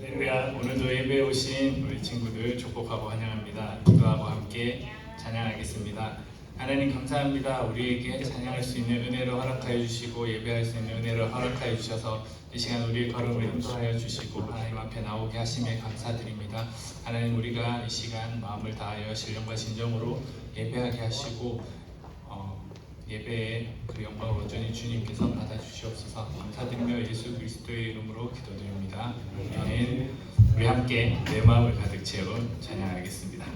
할렐루야. 오늘도 예배에 오신 우리 친구들 축복하고 환영합니다. 기도하고 함께 찬양하겠습니다. 하나님 감사합니다. 우리에게 찬양할 수 있는 은혜를 허락하여 주시고 예배할 수 있는 은혜를 허락하여 주셔서 이 시간 우리의 걸음을 인도하여 주시고 하나님 앞에 나오게 하심에 감사드립니다. 하나님, 우리가 이 시간 마음을 다하여 신령과 진정으로 예배하게 하시고 예배의 그 영광을 온전히 주님께서 받아주시옵소서. 감사드리며 예수 그리스도의 이름으로 기도드립니다. 아멘. 우리 함께 내 마음을 가득 채운 찬양하겠습니다.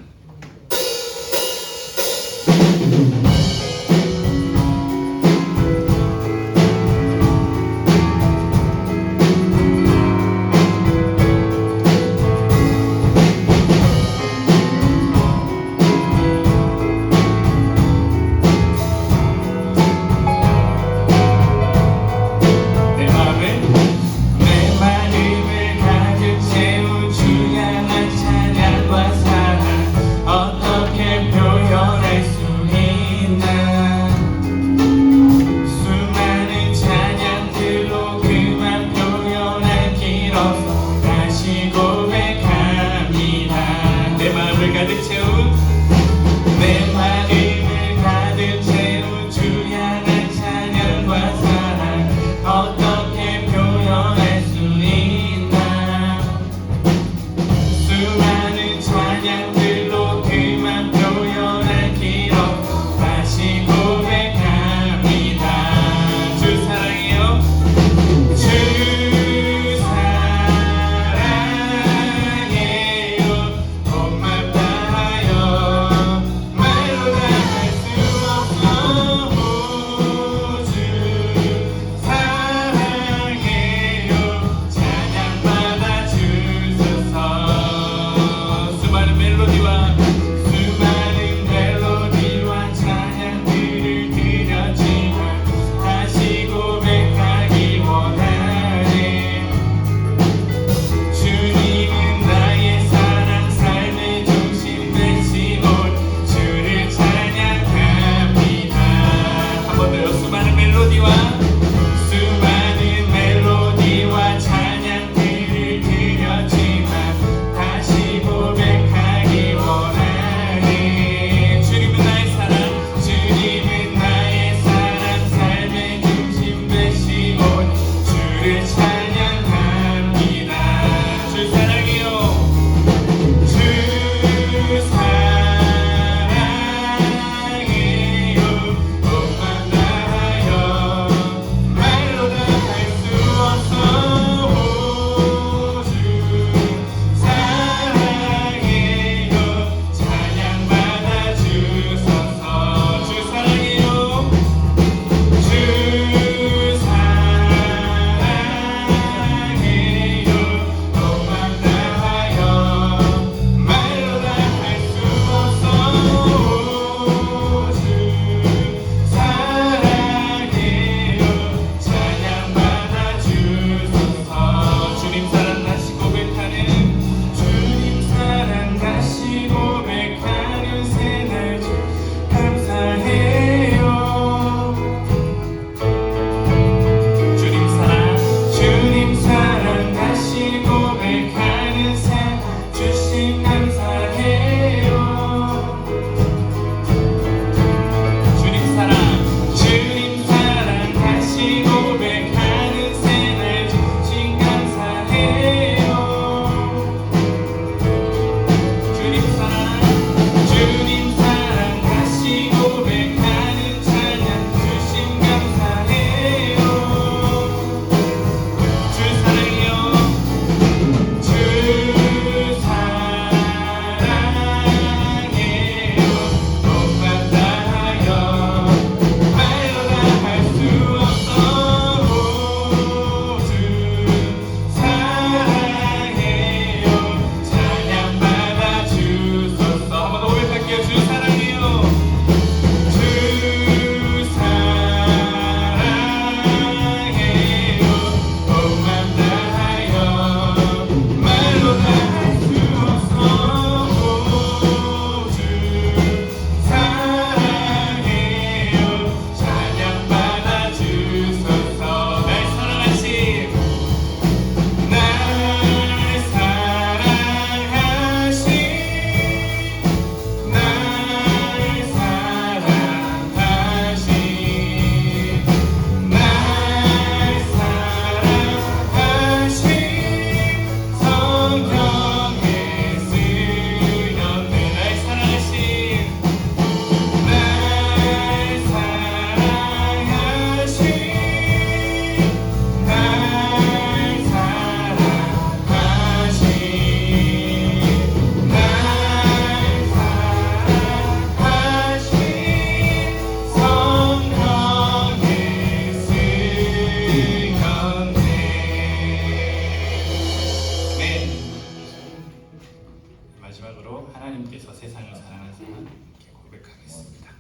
마지막으로 하나님께서 세상을 사랑하사 이렇게 고백하겠습니다.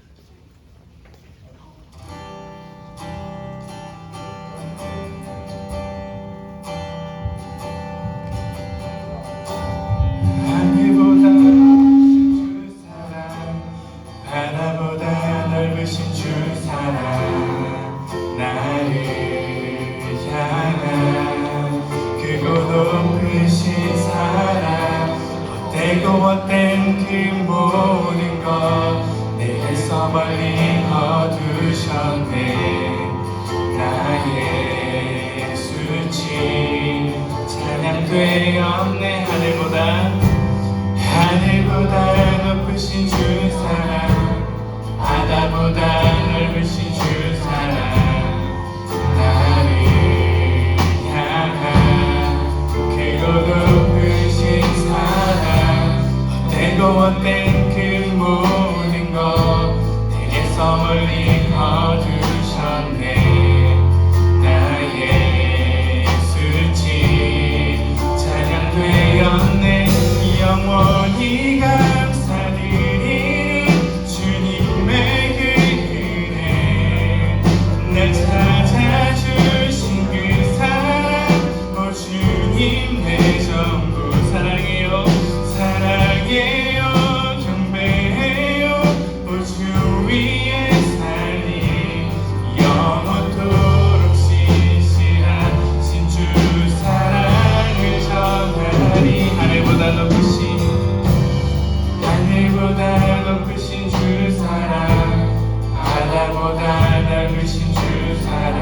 하늘보다 주 사랑, 바다보다 넓으신 주 사랑, 나를 향한 크고 높으신 사랑, 헛되고 헛된 그 모든 것 내게서 멀리 거두셨네. 나의 수치 찬양되었네. 하늘보다 높으신 주 사랑, 바다보다 넓으신 주 사랑, 나를 향한 크고 높으신 사랑, 헛되고 헛된 그 모든 것 내게서 멀리 거두셨네. 나의 수치 찬양되었네. 영원히 감사드리 주님의 그 은혜, 날 찾아주신 그 사랑, 오 주님 내 전부. 사랑해요 사랑해요 경배해요. 오 주 위에 살리 영원토록 신실하신 주 사랑을 전하리. 하늘보다 높으신 주 사랑, 바다보다 넓으신 주 사랑,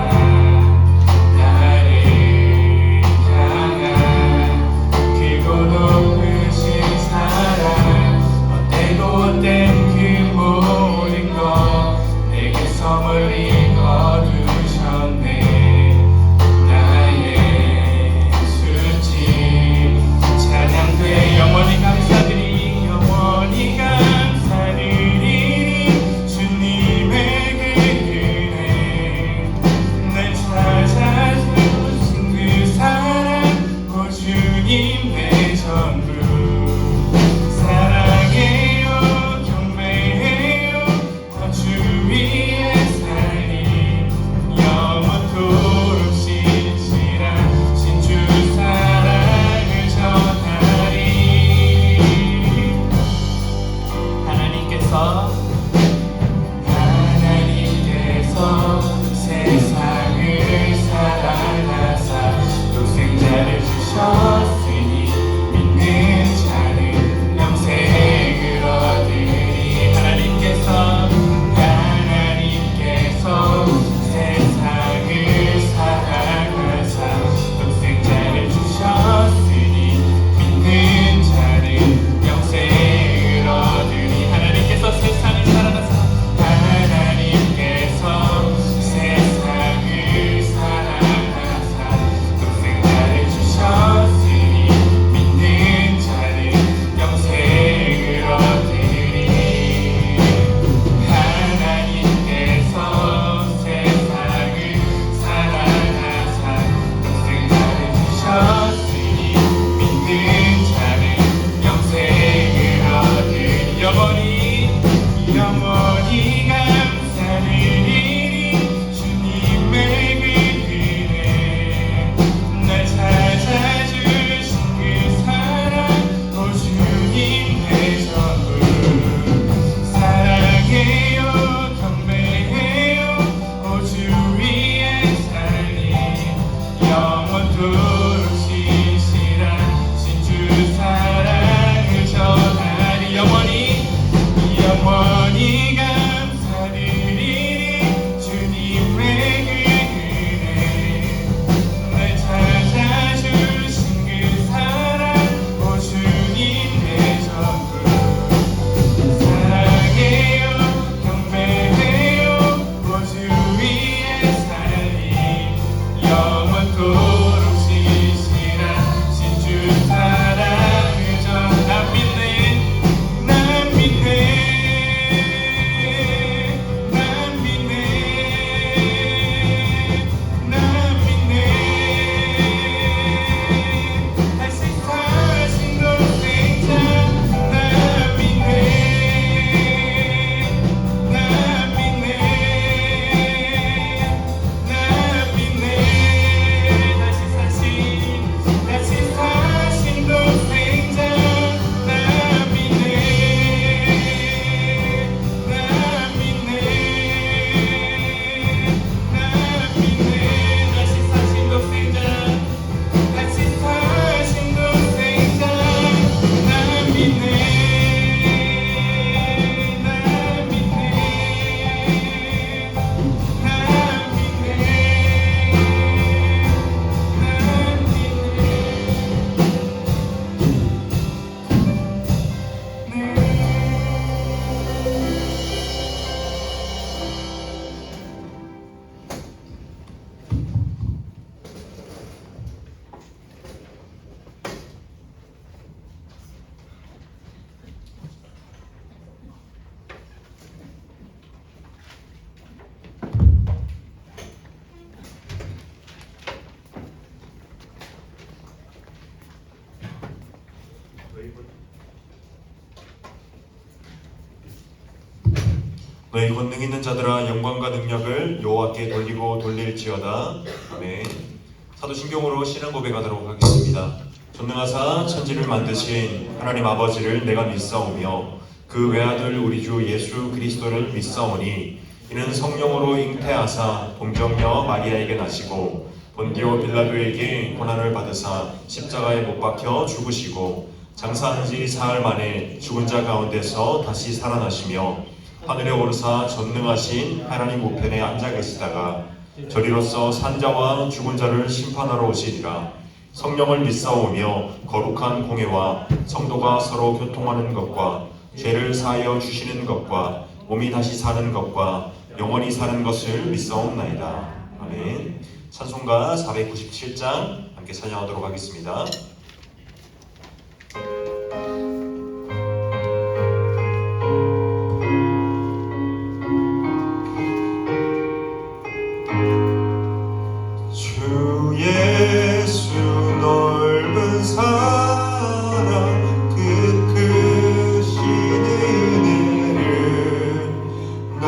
나를 향한 크고 높으신 사랑, 헛되고 헛된 그 모든 것 내게서 멀리 거두셨네. 나의 수치 찬양돼. 영원히 감사드리 영원히 감사드리 주님의 그 은혜, 날 찾아주신 그 사랑, 오 주님 내 전부. 사랑해요 경배해요 오 주 위에 살리 영원토록 신실하신 주 사랑을 전하리. 하나님께서 세상을 사랑하사 독생자를 주셨으니 믿는 자는 영생을 얻으리. 하나님께서 세상을 사랑하사 독생자를 주셨으니 믿는 자는 영생을 얻으리. 하나님께서 세상을 사랑하사 독생자를 주셨으니 믿는 자는 영생을 얻으리. 하나님께서 세상을 너희 권능 있는 자들아 영광과 능력을 여호와께 돌리고 돌릴지어다. 아멘. 사도신경으로 신앙 고백하도록 하겠습니다. 전능하사 천지를 만드신 하나님 아버지를 내가 믿사오며 그 외아들 우리 주 예수 그리스도를 믿사오니 이는 성령으로 잉태하사 동정녀 마리아에게 나시고 본디오 빌라도에게 고난을 받으사 십자가에 못 박혀 죽으시고 장사한 지 사흘 만에 죽은 자 가운데서 다시 살아나시며 하늘에 오르사 전능하신 하나님 우편에 앉아 계시다가 저리로서 산자와 죽은 자를 심판하러 오시리라. 성령을 믿사오며 거룩한 공회와 성도가 서로 교통하는 것과 죄를 사하여 주시는 것과 몸이 다시 사는 것과 영원히 사는 것을 믿사옵나이다. 아멘. 찬송가 497장 함께 찬양하도록 하겠습니다. 주 예수 넓은 사랑 그 크신 은혜를 나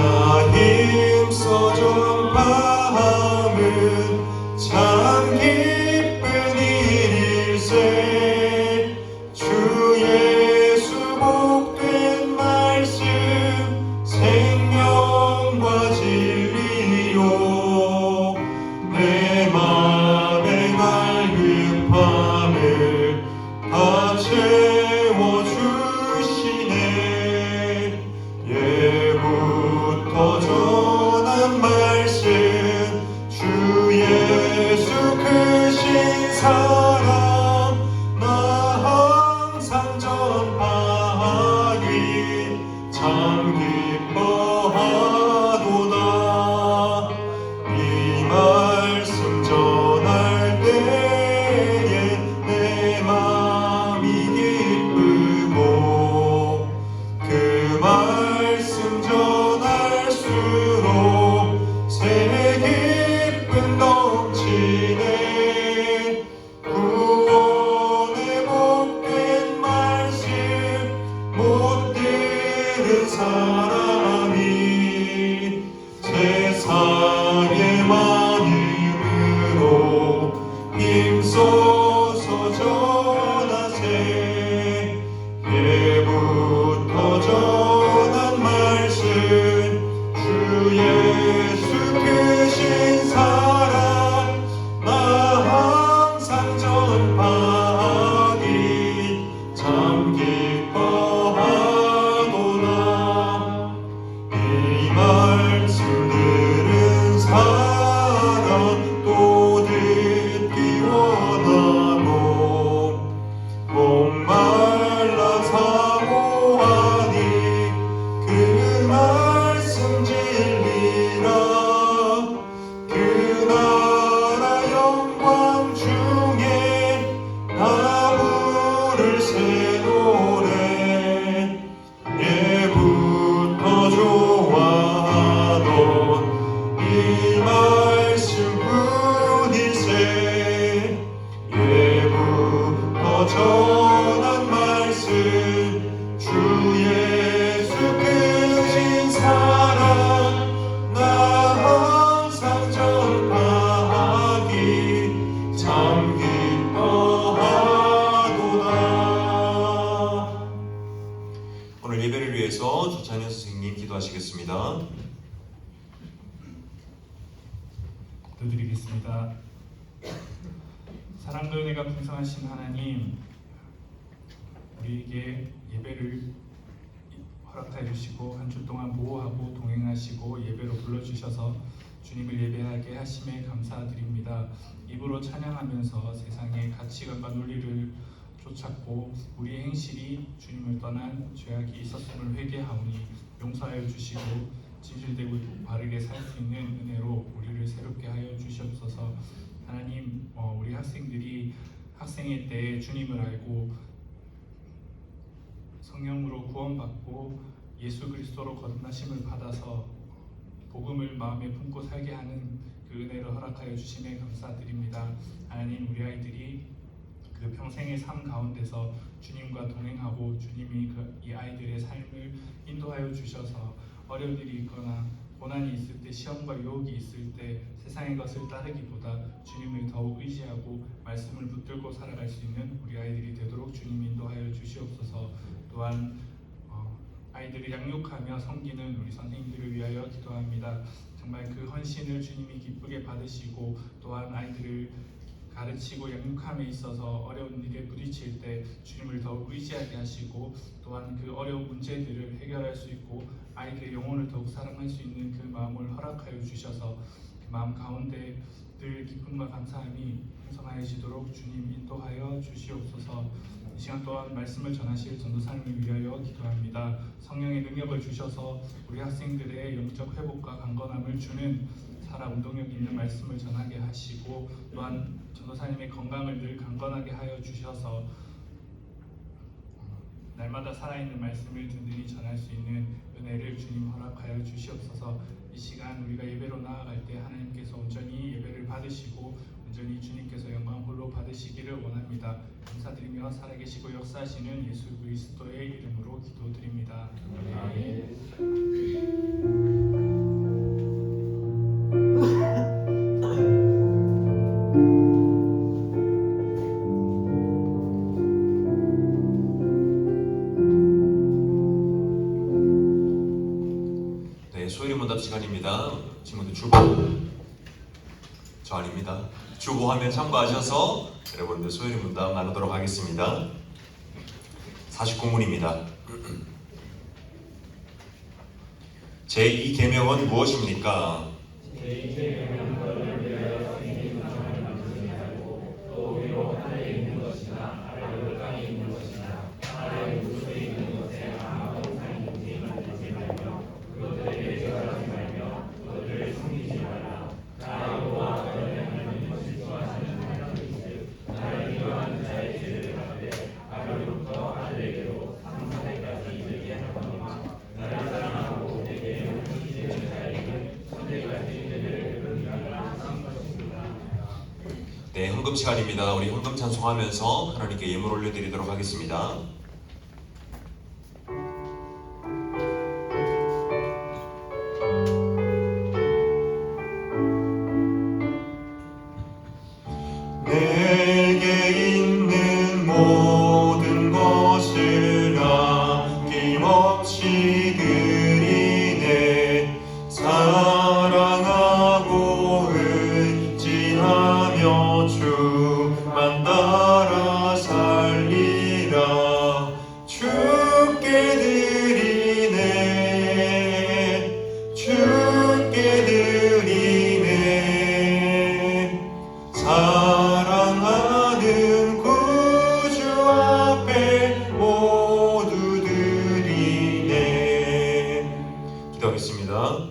힘써 전파함은 참 기쁜 일일세. 주 예수 복된 말씀 생명과 진리요 내 맘의 갈급함을 다 채워주시네. 예부터 전한 말씀 주 예수 크신 사랑 나 항상 전하기 참 기뻐하도다. 이 말씀 전할 때에 내 맘이 기쁘고 그 말씀 전할수록 새 기쁨 넘치네. 구원의 복된 말씀 못 들은 사람이 세상의 많음으로 힘써서 전하세. 예부터 전한 말씀 주 예수 크신 사랑 나 항상 전파하기 참 기뻐하도다. 이 말씀 들은 사람 또 듣기 원하고 목말라 사모하니 그 말씀 진리라. 그 나라 영광 중에 나 부를 새 노래. 예부터 좋아하던 이 말씀뿐이세. 예부터 전한 말씀 주 예수 크신 사랑 나 항상 전파하기 참 기뻐하도다. 오늘 예배를 위해서 조찬현 선생님 기도하시겠습니다. 기도드리겠습니다. 사랑과 은혜가 풍성하신 하나님, 우리에게 예배를 허락하여 주시고 한 주 동안 보호하고 동행하시고 예배로 불러주셔서 주님을 예배하게 하심에 감사드립니다. 입으로 찬양하면서 세상의 가치관과 논리를 쫓았고 우리의 행실이 주님을 떠난 죄악이 있었음을 회개하오니 용서하여 주시고 진실되고 바르게 살 수 있는 은혜로 우리를 새롭게 하여 주시옵소서. 하나님, 우리 학생들이 학생의 때에 주님을 알고 성령으로 구원받고 예수 그리스도로 거듭나심을 받아서 복음을 마음에 품고 살게 하는 그 은혜를 허락하여 주심에 감사드립니다. 하나님, 우리 아이들이 그 평생의 삶 가운데서 주님과 동행하고 주님이 이 아이들의 삶을 인도하여 주셔서 어려운 일이 있거나 고난이 있을 때, 시험과 유혹이 있을 때 세상의 것을 따르기보다 주님을 더욱 의지하고 말씀을 붙들고 살아갈 수 있는 우리 아이들이 되도록 주님 인도하여 주시옵소서. 또한 아이들을 양육하며 섬기는 우리 선생님들을 위하여 기도합니다. 정말 그 헌신을 주님이 기쁘게 받으시고, 또한 아이들을 가르치고 양육함에 있어서 어려운 일에 부딪힐 때 주님을 더욱 의지하게 하시고, 또한 그 어려운 문제들을 해결할 수 있고 아이들의 영혼을 더욱 사랑할 수 있는 그 마음을 허락하여 주셔서 그 마음 가운데 늘 기쁨과 감사함이 풍성하여지도록 주님 인도하여 주시옵소서. 이 시간 또한 말씀을 전하실 전도사님을 위하여 기도합니다. 성령의 능력을 주셔서 우리 학생들의 영적 회복과 강건함을 주는 살아 운동력 있는 말씀을 전하게 하시고, 또한 전도사님의 건강을 늘 강건하게 하여 주셔서 날마다 살아있는 말씀을 든든히 전할 수 있는 은혜를 주님 허락하여 주시옵소서. 이 시간 우리가 예배로 나아갈 때 하나님께서 온전히 예배를 받으시고 온전히 주님께서 영광 홀로 받으시기를 원합니다. 감사드리며 살아계시고 역사하시는 예수 그리스도의 이름으로 기도드립니다. 아멘. 소일문답 시간입니다. 친구들 저 아닙니다. 주보 화면 참고하셔서 여러분들 소일문답 나누도록 하겠습니다. 49문입니다. 제2계명은 무엇입니까? 제2계명은 너를 위하여 생긴 나라를 만들지 말고 또 위로 하늘에 있는 것이나 아래로 땅에 있는 것이나 아래 물속에 있는 것에 아무 형상인지 만들지 말며 그것들에게 절하지 말며 그것들을 섬기지 말라. 나 여호와 너의 하나님은 질투하시는 하나님이시되 나를 미워하는 자의 죄를 갚되 아래로부터 아들에게로 3세까지 이르게 하거니와 나를 사랑하고 내게 헌신하는 자에게는 천대까지 은혜를 베푸리라 하신 것입니다. 네, 헌금 시간입니다. 우리 헌금 찬송하면서 하나님께 예물 올려드리도록 하겠습니다. 내게 있는 모든 것을 아낌없이 드리네. 사랑하고 의지하며 주만 따라 살리라. 주께 드리네. 주께 드리네. 사랑하는 구주 앞에 모두 드리네. 기도하겠습니다.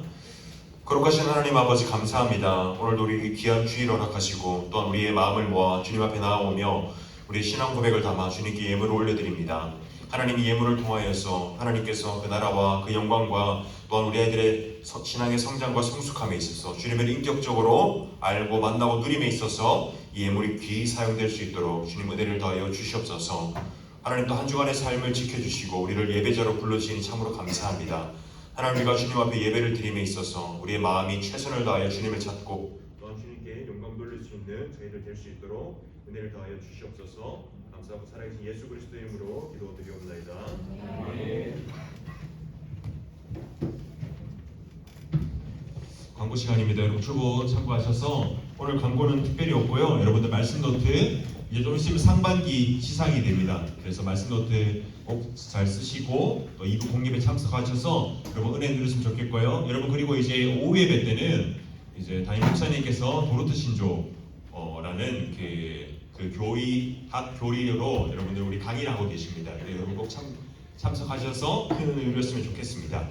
거룩하신 하나님 아버지 감사합니다. 오늘도 우리 귀한 주일 허락하시고 또한 우리의 마음을 모아 주님 앞에 나아오며 우리의 신앙 고백을 담아 주님께 예물을 올려드립니다. 하나님이 예물을 통하여서 하나님께서 그 나라와 그 영광과 또한 우리 아이들의 신앙의 성장과 성숙함에 있어서 주님을 인격적으로 알고 만나고 누림에 있어서 이 예물이 귀히 사용될 수 있도록 주님 은혜를 더하여 주시옵소서. 하나님 또 한 주간의 삶을 지켜주시고 우리를 예배자로 불러주시니 참으로 감사합니다. 하나님, 우리가 주님 앞에 예배를 드림에 있어서 우리의 마음이 최선을 다하여 주님을 찾고 또한 주님께 영광 돌릴 수 있는 저희들 될 수 있도록 은혜를 더하여 주시옵소서. 감사하고 살아계신 예수 그리스도의 이름으로 기도드리옵나이다. 아멘. 광고 시간입니다. 여러분 출보 참고하셔서 오늘 광고는 특별히 없고요. 여러분들 말씀 노트 이제 좀 있으면 상반기 시상이 됩니다. 그래서 말씀 노트 꼭 잘 쓰시고 또 2부 공예배 참석하셔서 여러분 은혜 누리시면 좋겠고요. 여러분 그리고 이제 오후 예배 때는 이제 담임 목사님께서 도로트 신조라는 그 학 교리로 여러분들 우리 강의를 하고 계십니다. 여러분 꼭 참석하셔서 큰 은혜 누렸으면 좋겠습니다.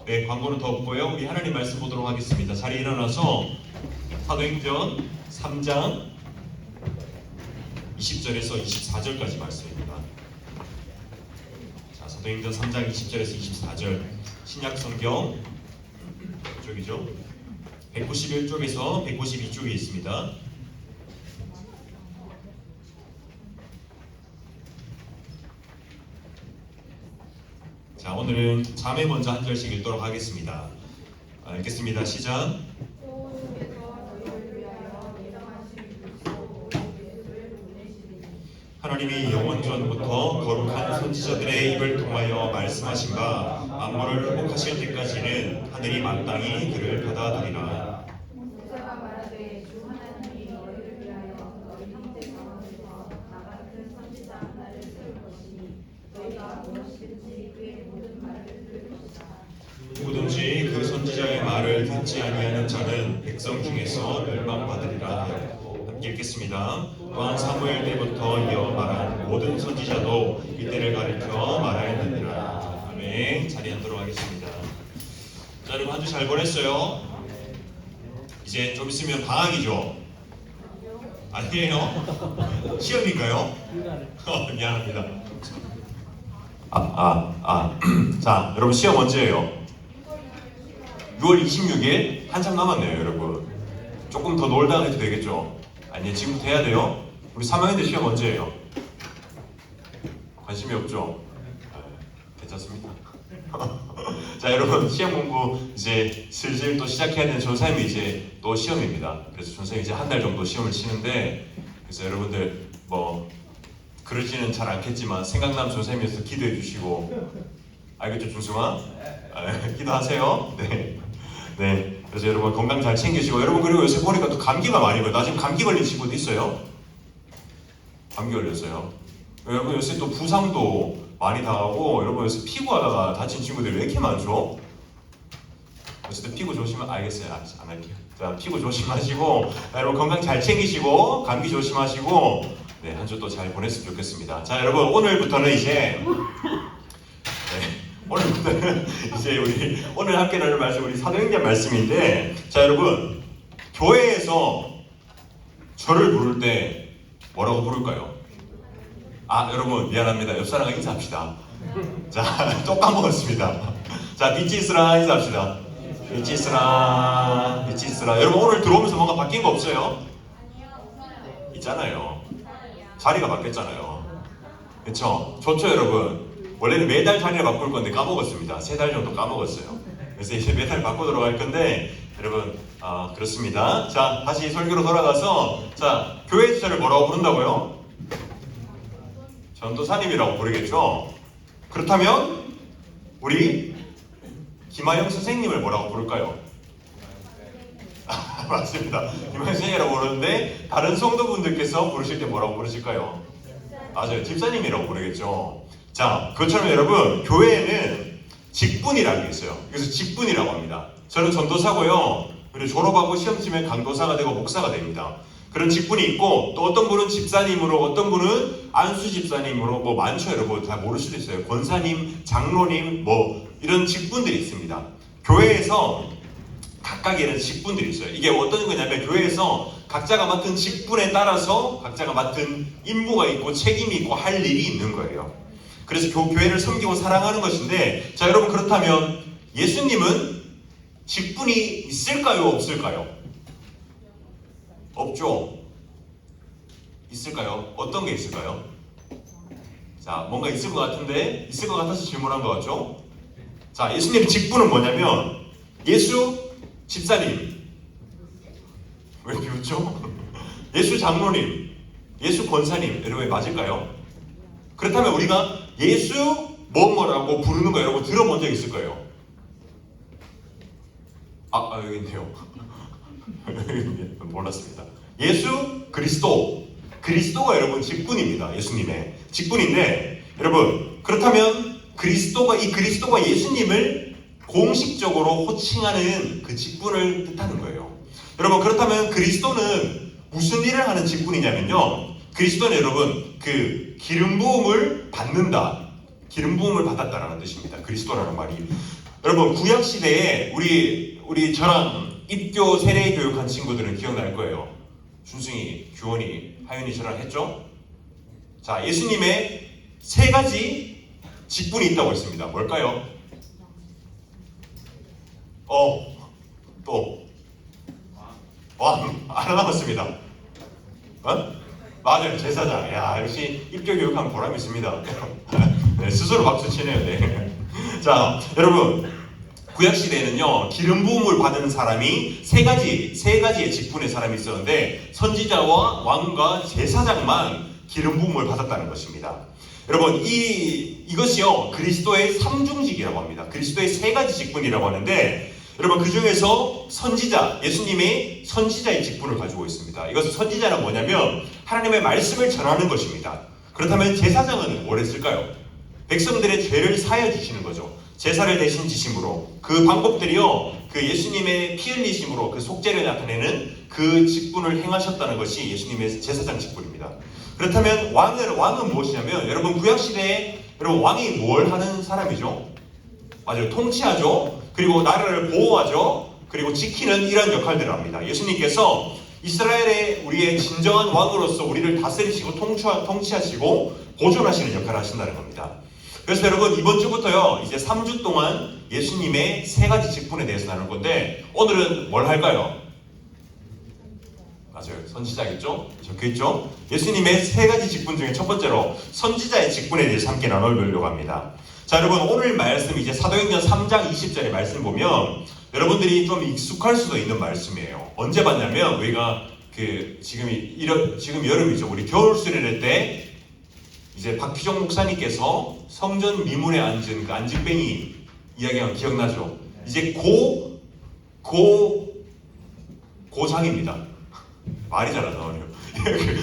네, 광고는 더 없고요. 우리 하나님 말씀 보도록 하겠습니다. 자리에 일어나서 사도행전 3장 20절에서 24절까지 말씀입니다. 자, 사도행전 3장 20절에서 24절 신약 성경 쪽이죠. 191쪽에서 192쪽에 있습니다. 자, 오늘 오늘은 자매 먼저 한 절씩 읽도록 하겠습니다. 읽겠습니다. 시작. 하나님이 영원전부터 거룩한 선지자들의 입을 통하여 말씀하신 바 만물을 회복하실 때까지는 하늘이 마땅히 그를 받아들이라. 모세가 말하되 주 하나님이 너희를 위하여 너희 형제 가운데서 나 같은 선지자 하나를 세울 것이니 너희가 무엇이든지 그의 모든 말을 들을 것이다. 누구든지 그 선지자의 말을 듣지 아니하는 자는 백성 중에서 멸망받으리라. 함께 읽겠습니다. 또한 사무엘 때부터 이어 말한 모든 선지자도 이때를 가리켜 말하였느니라. 아멘. 자리에 앉도록 하겠습니다. 자, 여러분 한 주 잘 보냈어요? 이제 좀 있으면 방학이죠? 아니에요? 시험인가요? 미안합니다. 자, 여러분 시험 언제예요? 6월 26일? 한참 남았네요, 여러분. 조금 더 놀다 해도 되겠죠? 아니, 지금부터 해야 돼요? 우리 3학년들 시험 언제예요? 관심이 없죠? 괜찮습니다. 자, 여러분 시험 공부 이제 슬슬 또 시작해야 되는 전사님이 이제 또 시험입니다. 그래서 전사님이 이제 한 달 정도 시험을 치는데, 그래서 여러분들 뭐 그러지는 잘 않겠지만 생각나면 전사님에서 기도해 주시고, 알겠죠, 준승아? 기도하세요. 네. 그래서 여러분 건강 잘 챙기시고, 여러분 그리고 요새 보니까 또 감기가 많이 걸려요. 나 지금 감기 걸린 친구도 있어요. 감기 걸렸어요. 여러분 요새 또 부상도 많이 당하고, 여러분 요새 피구하다가 다친 친구들이 왜 이렇게 많죠? 어쨌든 피구 조심하. 알겠어요. 안 할게요. 자, 피구 조심하시고, 여러분 건강 잘 챙기시고, 감기 조심하시고, 네, 한 주 또 잘 보냈으면 좋겠습니다. 자, 여러분 오늘부터는 이제 오늘부터는 이제 우리 오늘 함께 나눌 말씀, 우리 사도행전 말씀인데, 자, 여러분 교회에서 저를 부를 때 뭐라고 부를까요? 여러분 미안합니다. 옆 사람과 인사합시다. 자, 또 까먹었습니다. 자, 비치스라 인사합시다. 비치스라. 여러분 오늘 들어오면서 뭔가 바뀐 거 없어요? 있잖아요. 자리가 바뀌었잖아요. 그렇죠? 좋죠, 여러분. 원래는 매달 자리를 바꿀 건데 까먹었습니다. 3달 정도 까먹었어요. 그래서 이제 매달 바꾸도록 할 건데, 여러분 그렇습니다. 자, 다시 설교로 돌아가서, 자, 교회에서 저를 뭐라고 부른다고요? 전도사님이라고 부르겠죠? 그렇다면 우리 김하영 선생님을 뭐라고 부를까요? 맞습니다. 김하영 선생님이라고 부르는데, 다른 성도분들께서 부르실 때 뭐라고 부르실까요? 맞아요. 집사님이라고 부르겠죠. 자, 그것처럼 여러분 교회에는 직분이라는 게 있어요. 그래서 직분이라고 합니다. 저는 전도사고요. 그리고 졸업하고 시험 치면 강도사가 되고 목사가 됩니다. 그런 직분이 있고, 또 어떤 분은 집사님으로, 어떤 분은 안수 집사님으로, 뭐 많죠. 여러분 다 모를 수도 있어요. 권사님, 장로님, 뭐 이런 직분들이 있습니다. 교회에서 각각 이런 직분들이 있어요. 이게 어떤 거냐면, 교회에서 각자가 맡은 직분에 따라서 각자가 맡은 임무가 있고 책임이 있고 할 일이 있는 거예요. 그래서 교회를 섬기고 사랑하는 것인데, 자, 여러분 그렇다면 예수님은 직분이 있을까요? 없을까요? 없죠. 있을까요? 어떤 게 있을까요? 자, 뭔가 있을 것 같은데, 있을 것 같아서 질문한 것 같죠? 자, 예수님의 직분은 뭐냐면, 예수 집사님, 왜 이렇게 웃죠? 예수 장로님, 예수 권사님, 여러분 맞을까요? 그렇다면 우리가 예수 뭐라고 부르는 거 여러분 들어본 적 있을 거예요. 여기 있네요. 몰랐습니다. 예수 그리스도가 여러분 직분입니다. 예수님의 직분인데, 여러분 그렇다면 이 그리스도가 예수님을 공식적으로 호칭하는 그 직분을 뜻하는 거예요. 여러분 그렇다면 그리스도는 무슨 일을 하는 직분이냐면요, 그리스도는 여러분 그 기름 부음을 받는다, 기름 부음을 받았다라는 뜻입니다. 그리스도라는 말이. 여러분 구약 시대에 우리 저랑 입교 세례 교육한 친구들은 기억날 거예요. 준승이, 규원이, 하윤이 저랑 했죠? 자, 예수님의 3가지 직분이 있다고 했습니다. 뭘까요? 하나 남았습니다. 맞아요, 제사장. 야, 역시 입교 교육하면 보람이 있습니다. 네, 스스로 박수 치네요. 네. 자, 여러분 구약 시대에는요 기름 부음을 받은 사람이 세 가지의 직분의 사람이 있었는데 선지자와 왕과 제사장만 기름 부음을 받았다는 것입니다. 여러분 이것이요 그리스도의 삼중직이라고 합니다. 그리스도의 세 가지 직분이라고 하는데 여러분 그 중에서 선지자, 예수님의 선지자의 직분을 가지고 있습니다. 이것은 선지자는 뭐냐면 하나님의 말씀을 전하는 것입니다. 그렇다면 제사장은 뭘 했을까요? 백성들의 죄를 사하여 주시는 거죠. 제사를 대신 지심으로 그 방법들이요 그 예수님의 피 흘리심으로 그 속죄를 나타내는 그 직분을 행하셨다는 것이 예수님의 제사장 직분입니다. 그렇다면 왕은 무엇이냐면 여러분 구약시대에 여러분 왕이 뭘 하는 사람이죠? 맞아요. 통치하죠. 그리고 나라를 보호하죠. 그리고 지키는 이런 역할들을 합니다. 예수님께서 이스라엘의 우리의 진정한 왕으로서 우리를 다스리시고 통치하시고 보존하시는 역할을 하신다는 겁니다. 그래서 여러분 이번 주부터요 이제 3주 동안 예수님의 세 가지 직분에 대해서 나눌 건데 오늘은 뭘 할까요? 맞아요. 선지자겠죠? 적혀있죠? 예수님의 세 가지 직분 중에 첫 번째로 선지자의 직분에 대해서 함께 나눠보려고 합니다. 자 여러분 오늘 말씀 이제 사도행전 3장 20절의 말씀 보면 여러분들이 좀 익숙할 수도 있는 말씀이에요. 언제 봤냐면 우리가 지금 여름이죠. 우리 겨울 수련회 때 이제 박희종 목사님께서 성전 미문에 앉은 그 안진뱅이 이야기가 기억나죠? 이제 고장입니다. 말이 잘 안 나오네요.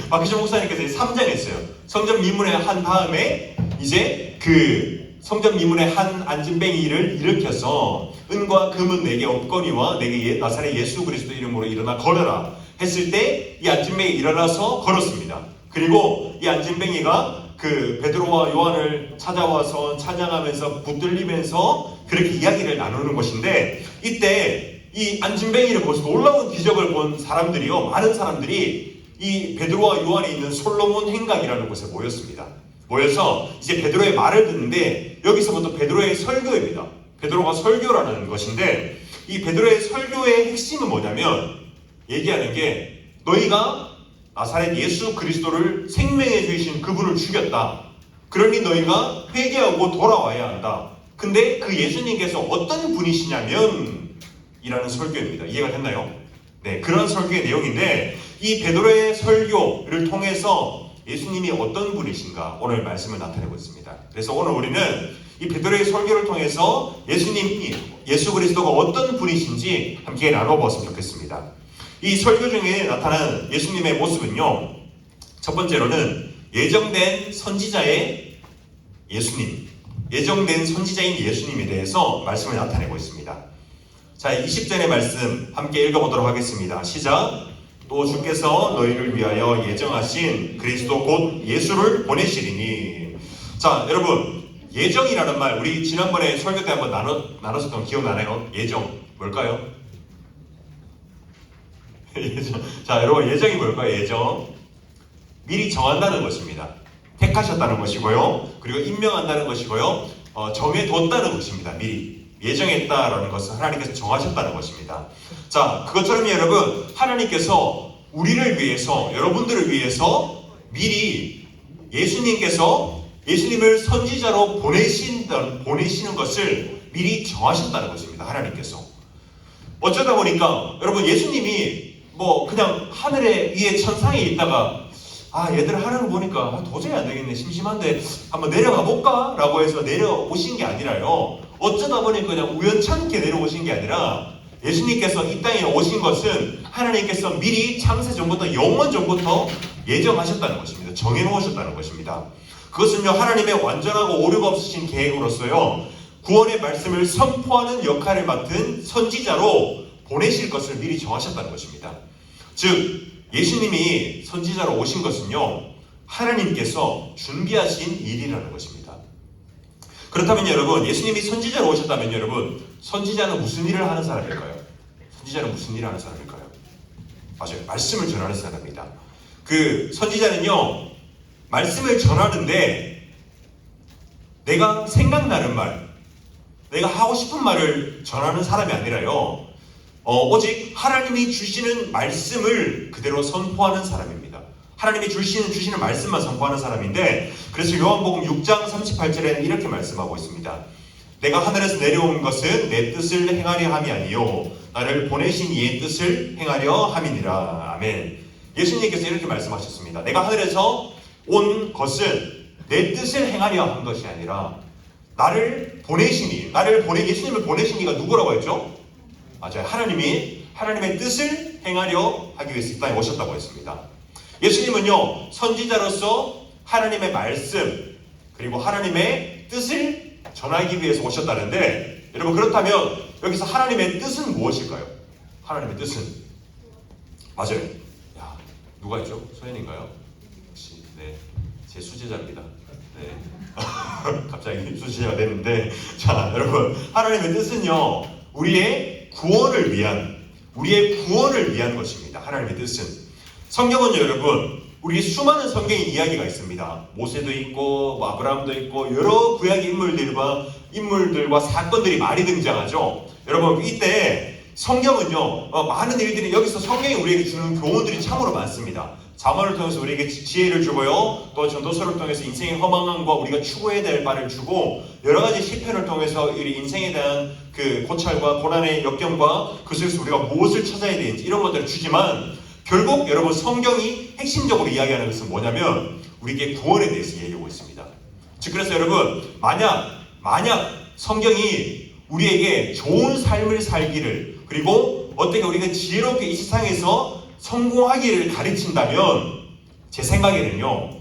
박희종 목사님께서 3장 했어요. 성전 미문에 한 다음에 이제 그 성전 미문에 한 안진뱅이를 일으켜서 은과 금은 내게 없거니와 내게 나사렛 예수 그리스도 이름으로 일어나 걸어라 했을 때 이 안진뱅이 일어나서 걸었습니다. 그리고 이 안진뱅이가 그 베드로와 요한을 찾아와서 찬양하면서 붙들리면서 그렇게 이야기를 나누는 것인데 이때 이 안진뱅이를 보시고 놀라운 기적을 본 사람들이요 많은 사람들이 이 베드로와 요한이 있는 솔로몬 행각이라는 곳에 모였습니다. 모여서 이제 베드로의 말을 듣는데 여기서부터 베드로의 설교입니다. 베드로가 설교라는 것인데 이 베드로의 설교의 핵심은 뭐냐면 얘기하는 게 너희가 나사렛 예수 그리스도를 생명해 주신 그분을 죽였다. 그러니 너희가 회개하고 돌아와야 한다. 근데 그 예수님께서 어떤 분이시냐면 이라는 설교입니다. 이해가 됐나요? 네, 그런 설교의 내용인데 이 베드로의 설교를 통해서 예수님이 어떤 분이신가 오늘 말씀을 나타내고 있습니다. 그래서 오늘 우리는 이 베드로의 설교를 통해서 예수 그리스도가 어떤 분이신지 함께 나눠보았으면 좋겠습니다. 이 설교 중에 나타난 예수님의 모습은요 첫 번째로는 예정된 선지자인 예수님에 대해서 말씀을 나타내고 있습니다. 자 20절의 말씀 함께 읽어보도록 하겠습니다. 시작. 또 주께서 너희를 위하여 예정하신 그리스도 곧 예수를 보내시리니. 자 여러분 예정이라는 말 우리 지난번에 설교 때 한번 나눴었던 기억나나요? 예정 뭘까요? 자 여러분 예정이 뭘까요? 예정 미리 정한다는 것입니다. 택하셨다는 것이고요. 그리고 임명한다는 것이고요. 정해뒀다는 것입니다. 미리 예정했다라는 것은 하나님께서 정하셨다는 것입니다. 자 그것처럼 여러분 하나님께서 우리를 위해서 여러분들을 위해서 미리 예수님을 선지자로 보내시는 것을 미리 정하셨다는 것입니다. 하나님께서 어쩌다 보니까 여러분 예수님이 뭐 그냥 하늘에 위에 천상에 있다가 얘들 하는 거 보니까 도저히 안 되겠네 심심한데 한번 내려가 볼까? 라고 해서 내려오신 게 아니라요 어쩌다 보니까 그냥 우연찮게 내려오신 게 아니라 예수님께서 이 땅에 오신 것은 하나님께서 미리 창세 전부터 영원 전부터 예정하셨다는 것입니다. 정해놓으셨다는 것입니다. 그것은요 하나님의 완전하고 오류가 없으신 계획으로서요 구원의 말씀을 선포하는 역할을 맡은 선지자로 보내실 것을 미리 정하셨다는 것입니다. 즉 예수님이 선지자로 오신 것은요 하나님께서 준비하신 일이라는 것입니다. 그렇다면 여러분 예수님이 선지자로 오셨다면 여러분 선지자는 무슨 일을 하는 사람일까요? 맞아요. 말씀을 전하는 사람입니다. 그 선지자는요 말씀을 전하는데 내가 생각나는 말 내가 하고 싶은 말을 전하는 사람이 아니라요 오직 하나님이 주시는 말씀을 그대로 선포하는 사람입니다. 하나님이 주시는 말씀만 선포하는 사람인데 그래서 요한복음 6장 38절에는 이렇게 말씀하고 있습니다. 내가 하늘에서 내려온 것은 내 뜻을 행하려 함이 아니요 나를 보내신 이의 뜻을 행하려 함이니라. 아멘. 예수님께서 이렇게 말씀하셨습니다. 내가 하늘에서 온 것은 내 뜻을 행하려 한 것이 아니라 나를 보내시니, 예수님을 보내신 이가 누구라고 했죠? 맞아요. 하나님의 뜻을 행하려 하기 위해서 이 땅에 오셨다고 했습니다. 예수님은요, 선지자로서 하나님의 말씀, 그리고 하나님의 뜻을 전하기 위해서 오셨다는데, 여러분, 그렇다면 여기서 하나님의 뜻은 무엇일까요? 하나님의 뜻은, 맞아요. 야, 누가 있죠? 소연인가요? 혹시, 네, 제 수제자입니다. 네. 갑자기 수제자가 됐는데, 자, 여러분, 하나님의 뜻은요, 우리의 구원을 위한 것입니다. 하나님의 뜻은. 성경은 여러분, 우리 수많은 성경의 이야기가 있습니다. 모세도 있고, 아브라함도 있고, 여러 구약의 인물들과 사건들이 많이 등장하죠. 여러분, 이때 성경은요, 많은 일들이, 여기서 성경이 우리에게 주는 교훈들이 참으로 많습니다. 자문을 통해서 우리에게 지혜를 주고요, 또 전도서를 통해서 인생의 허망함과 우리가 추구해야 될 바를 주고, 여러 가지 시편을 통해서 우리 인생에 대한 그 고찰과 고난의 역경과 그 속에서 우리가 무엇을 찾아야 되는지 이런 것들을 주지만, 결국 여러분, 성경이 핵심적으로 이야기하는 것은 뭐냐면 우리에게 구원에 대해서 이야기하고 있습니다. 즉, 그래서 여러분, 만약 성경이 우리에게 좋은 삶을 살기를, 그리고 어떻게 우리가 지혜롭게 이 세상에서 성공하기를 가르친다면, 제 생각에는요,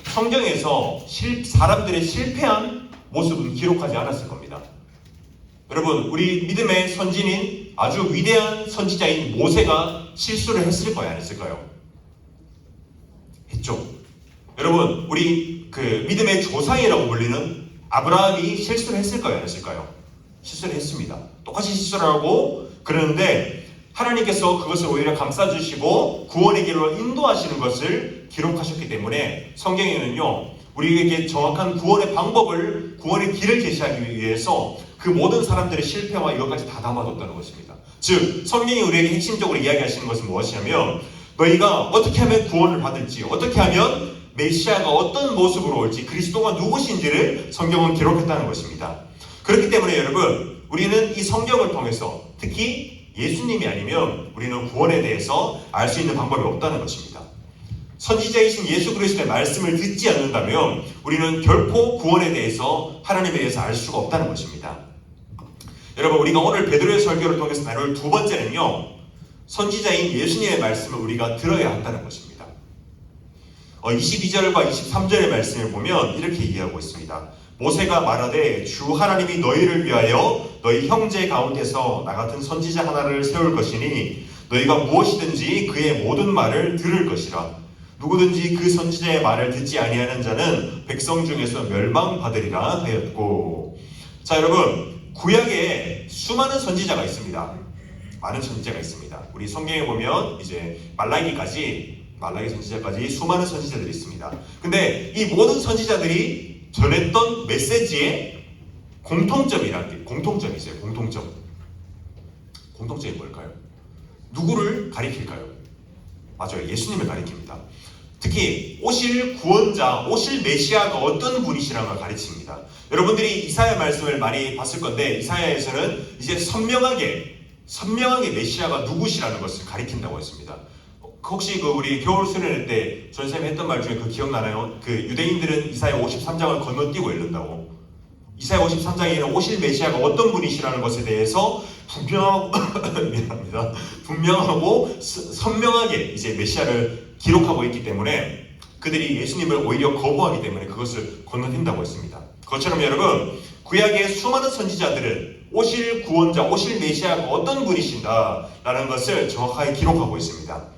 성경에서 사람들의 실패한 모습은 기록하지 않았을 겁니다. 여러분, 우리 믿음의 선진인 아주 위대한 선지자인 모세가 실수를 했을 거예요, 안 했을까요? 했죠. 여러분, 우리 그 믿음의 조상이라고 불리는 아브라함이 실수를 했을 거예요, 안 했을까요? 실수를 했습니다. 똑같이 실수를 하고 그러는데 하나님께서 그것을 오히려 감싸주시고 구원의 길로 인도하시는 것을 기록하셨기 때문에 성경에는요, 우리에게 정확한 구원의 방법을, 구원의 길을 제시하기 위해서 그 모든 사람들의 실패와 이것까지 다 담아뒀다는 것입니다. 즉, 성경이 우리에게 핵심적으로 이야기하시는 것은 무엇이냐면, 너희가 어떻게 하면 구원을 받을지, 어떻게 하면 메시아가 어떤 모습으로 올지, 그리스도가 누구신지를 성경은 기록했다는 것입니다. 그렇기 때문에 여러분, 우리는 이 성경을 통해서, 특히 예수님이 아니면 우리는 구원에 대해서 알 수 있는 방법이 없다는 것입니다. 선지자이신 예수 그리스도의 말씀을 듣지 않는다면 우리는 결코 구원에 대해서, 하나님에 대해서 알 수가 없다는 것입니다. 여러분, 우리가 오늘 베드로의 설교를 통해서 다룰 두 번째는요, 선지자인 예수님의 말씀을 우리가 들어야 한다는 것입니다. 22절과 23절의 말씀을 보면 이렇게 이해하고 있습니다. 모세가 말하되 주 하나님이 너희를 위하여 너희 형제 가운데서 나 같은 선지자 하나를 세울 것이니 너희가 무엇이든지 그의 모든 말을 들을 것이라. 누구든지 그 선지자의 말을 듣지 아니하는 자는 백성 중에서 멸망받으리라 하였고. 자, 여러분, 구약에 수많은 선지자가 있습니다. 많은 선지자가 있습니다. 우리 성경에 보면 이제 말라기 선지자까지 수많은 선지자들이 있습니다. 근데 이 모든 선지자들이 전했던 메시지에 공통점이 있어요. 공통점이 뭘까요? 누구를 가리킬까요? 맞아요. 예수님을 가리킵니다. 특히 오실 구원자, 오실 메시아가 어떤 분이시라는 걸 가르칩니다. 여러분들이 이사야 말씀을 많이 봤을 건데, 이사야에서는 이제 선명하게 메시아가 누구시라는 것을 가리킨다고 했습니다. 혹시 우리 겨울 수련회 때 전쌤이 했던 말 중에 기억나나요? 유대인들은 이사야 53장을 건너뛰고 읽는다고. 이사야 53장에는 오실 메시아가 어떤 분이시라는 것에 대해서 분명하고 선명하게 이제 메시아를 기록하고 있기 때문에 그들이 예수님을 오히려 거부하기 때문에 그것을 건너뛴다고 했습니다. 그것처럼 여러분, 구약의 수많은 선지자들은 오실 구원자, 오실 메시아가 어떤 분이신가라는 것을 정확하게 기록하고 있습니다.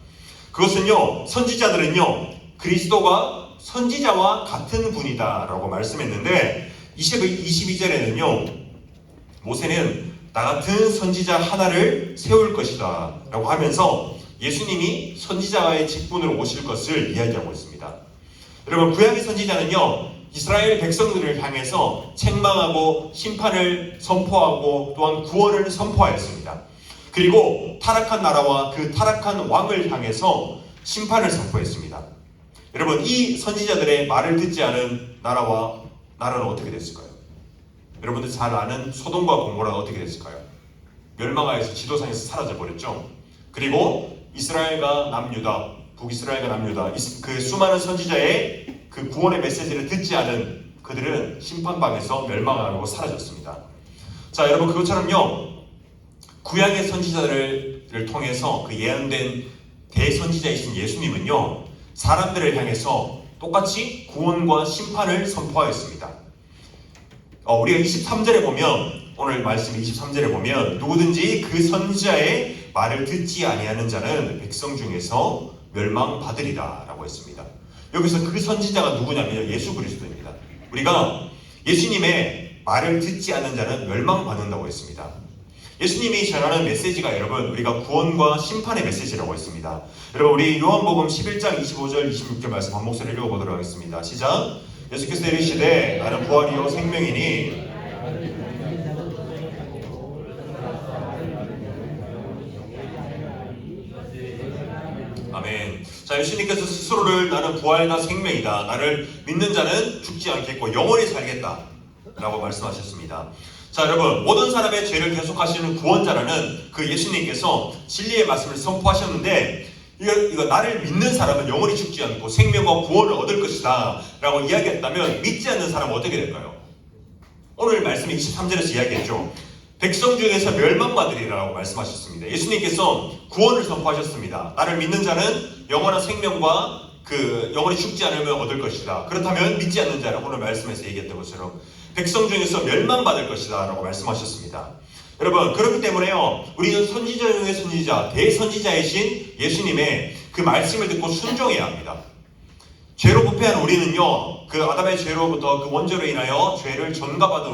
그것은요, 선지자들은요, 그리스도가 선지자와 같은 분이다라고 말씀했는데 22절에는요, 모세는 나 같은 선지자 하나를 세울 것이다 라고 하면서 예수님이 선지자의 직분으로 오실 것을 이야기하고 있습니다. 여러분, 구약의 선지자는요, 이스라엘 백성들을 향해서 책망하고 심판을 선포하고 또한 구원을 선포하였습니다. 그리고 타락한 나라와 그 타락한 왕을 향해서 심판을 선포했습니다. 여러분, 이 선지자들의 말을 듣지 않은 나라는 어떻게 됐을까요? 여러분들 잘 아는 소돔과 고모라는 어떻게 됐을까요? 멸망하여서 지도상에서 사라져 버렸죠. 그리고 이스라엘과 남유다, 북이스라엘과 남유다, 그 수많은 선지자의 그 구원의 메시지를 듣지 않은 그들은 심판방에서 멸망하고 사라졌습니다. 자, 여러분, 그것처럼요, 구약의 선지자들을 통해서 그 예언된 대선지자이신 예수님은요, 사람들을 향해서 똑같이 구원과 심판을 선포하였습니다. 우리가 23절에 보면, 오늘 말씀 23절에 보면, 누구든지 그 선지자의 말을 듣지 아니하는 자는 백성 중에서 멸망받으리라 라고 했습니다. 여기서 그 선지자가 누구냐면 예수 그리스도입니다. 우리가 예수님의 말을 듣지 않는 자는 멸망받는다고 했습니다. 예수님이 전하는 메시지가 여러분, 우리가 구원과 심판의 메시지라고 했습니다. 여러분, 우리 요한복음 11장 25절 26절 말씀 한 목소리 읽어보도록 하겠습니다. 시작. 예수께서 이르시되 나는 부활이요 생명이니 아멘. 자, 예수님께서 스스로를 나는 부활과 생명이다, 나를 믿는 자는 죽지 않겠고 영원히 살겠다 라고 말씀하셨습니다. 자, 여러분, 모든 사람의 죄를 계속하시는 구원자라는 그 예수님께서 진리의 말씀을 선포하셨는데, 이거 나를 믿는 사람은 영원히 죽지 않고 생명과 구원을 얻을 것이다 라고 이야기했다면, 믿지 않는 사람은 어떻게 될까요? 오늘 말씀 23절에서 이야기했죠. 백성 중에서 멸망받으리라고 말씀하셨습니다. 예수님께서 구원을 선포하셨습니다. 나를 믿는 자는 영원한 생명과 영원히 죽지 않으면 얻을 것이다. 그렇다면 믿지 않는 자는 오늘 말씀에서 얘기했던 것처럼 백성 중에서 멸망받을 것이다 라고 말씀하셨습니다. 여러분, 그렇기 때문에요, 우리는 선지자 중의 선지자, 대선지자이신 예수님의 그 말씀을 듣고 순종해야 합니다. 죄로 부패한 우리는요, 그 아담의 죄로부터 그 원죄로 인하여 죄를 전가받은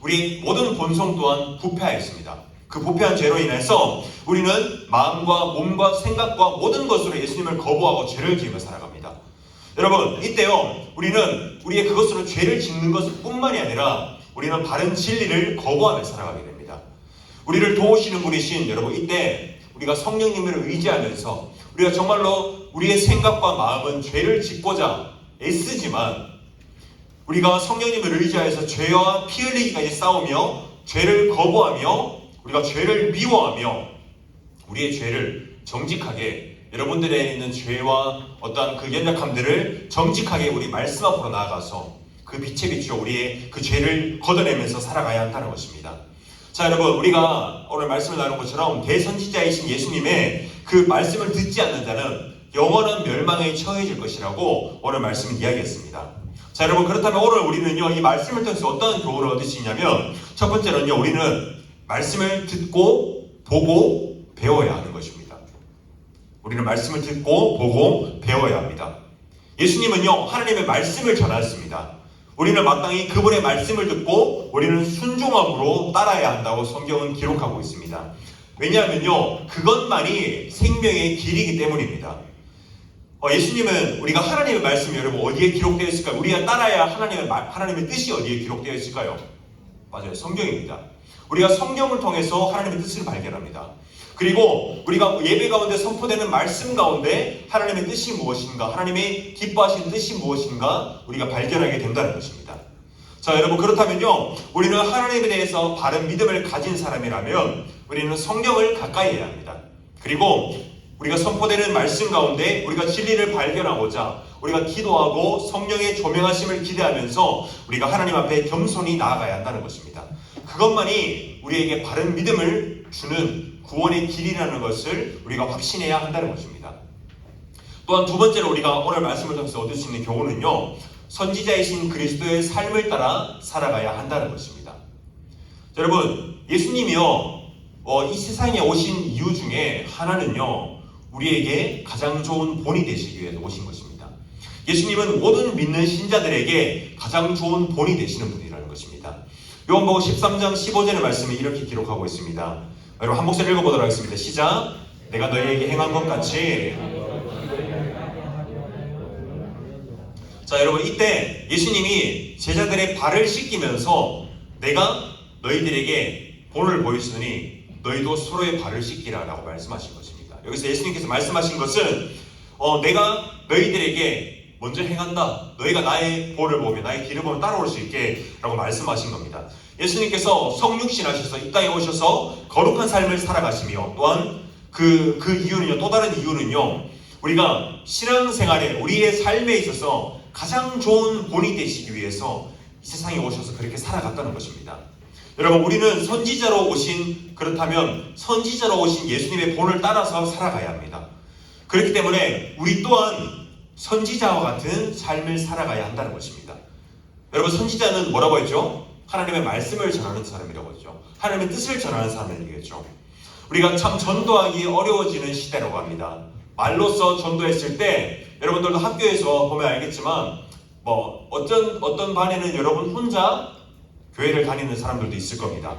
우리 모든 본성 또한 부패하였습니다. 그 부패한 죄로 인해서 우리는 마음과 몸과 생각과 모든 것으로 예수님을 거부하고 죄를 지으며 살아갑니다. 여러분, 이때요, 우리는 우리의 그것으로 죄를 짓는 것뿐만이 아니라 우리는 바른 진리를 거부하며 살아가게 됩니다. 우리를 도우시는 분이신 여러분, 이때 우리가 성령님을 의지하면서 우리가 정말로 우리의 생각과 마음은 죄를 짓고자 애쓰지만, 우리가 성령님을 의지하여서 죄와 피 흘리기까지 싸우며 죄를 거부하며 우리가 죄를 미워하며 우리의 죄를 정직하게, 여러분들에 있는 죄와 어떠한 그 연약함들을 정직하게 우리 말씀 앞으로 나아가서 그 빛에 비추어 우리의 그 죄를 걷어내면서 살아가야 한다는 것입니다. 자, 여러분, 우리가 오늘 말씀을 나눈 것처럼 대선지자이신 예수님의 그 말씀을 듣지 않는 자는 영원한 멸망에 처해질 것이라고 오늘 말씀을 이야기했습니다. 자, 여러분, 그렇다면 오늘 우리는요, 이 말씀을 통해서 어떤 교훈을 얻을 수 있냐면, 첫 번째는요, 우리는 말씀을 듣고 보고 배워야 하는 것입니다. 우리는 말씀을 듣고 보고 배워야 합니다. 예수님은요, 하나님의 말씀을 전하셨습니다. 우리는 마땅히 그분의 말씀을 듣고 우리는 순종함으로 따라야 한다고 성경은 기록하고 있습니다. 왜냐하면요, 그것만이 생명의 길이기 때문입니다. 예수님은, 우리가 하나님의 말씀이 여러분 어디에 기록되어 있을까요? 우리가 따라야 하나님의 뜻이 어디에 기록되어 있을까요? 맞아요, 성경입니다. 우리가 성경을 통해서 하나님의 뜻을 발견합니다. 그리고 우리가 예배 가운데 선포되는 말씀 가운데 하나님의 뜻이 무엇인가, 하나님의 기뻐하신 뜻이 무엇인가 우리가 발견하게 된다는 것입니다. 자, 여러분, 그렇다면요, 우리는 하나님에 대해서 바른 믿음을 가진 사람이라면 우리는 성경을 가까이 해야 합니다. 그리고 우리가 선포되는 말씀 가운데 우리가 진리를 발견하고자 우리가 기도하고 성령의 조명하심을 기대하면서 우리가 하나님 앞에 겸손히 나아가야 한다는 것입니다. 그것만이 우리에게 바른 믿음을 주는 구원의 길이라는 것을 우리가 확신해야 한다는 것입니다. 또한 두 번째로 우리가 오늘 말씀을 통해서 얻을 수 있는 교훈은요, 선지자이신 그리스도의 삶을 따라 살아가야 한다는 것입니다. 자, 여러분, 예수님이요, 이 세상에 오신 이유 중에 하나는요, 우리에게 가장 좋은 본이 되시기 위해서 오신 것입니다. 예수님은 모든 믿는 신자들에게 가장 좋은 본이 되시는 분이라는 것입니다. 요한복음 13장 15절의 말씀이 이렇게 기록하고 있습니다. 여러분, 한 목소리 읽어보도록 하겠습니다. 시작. 내가 너희에게 행한 것 같이. 자, 여러분, 이때 예수님이 제자들의 발을 씻기면서 내가 너희들에게 본을 보였으니 너희도 서로의 발을 씻기라 라고 말씀하신 것입니다. 여기서 예수님께서 말씀하신 것은 내가 너희들에게 먼저 행한다. 너희가 나의 보를 보며 나의 길을 보며 따라올 수 있게 라고 말씀하신 겁니다. 예수님께서 성육신 하셔서 이 땅에 오셔서 거룩한 삶을 살아가시며 또한 그 이유는요, 또 다른 이유는요, 우리가 신앙생활에 우리의 삶에 있어서 가장 좋은 본이 되시기 위해서 이 세상에 오셔서 그렇게 살아갔다는 것입니다. 여러분, 우리는 그렇다면 선지자로 오신 예수님의 본을 따라서 살아가야 합니다. 그렇기 때문에 우리 또한 선지자와 같은 삶을 살아가야 한다는 것입니다. 여러분, 선지자는 뭐라고 했죠? 하나님의 말씀을 전하는 사람이라고 했죠. 하나님의 뜻을 전하는 사람을 얘기했죠. 우리가 참 전도하기 어려워지는 시대라고 합니다. 말로써 전도했을 때 여러분들도 학교에서 보면 알겠지만 어떤 반에는 여러분 혼자 교회를 다니는 사람들도 있을 겁니다.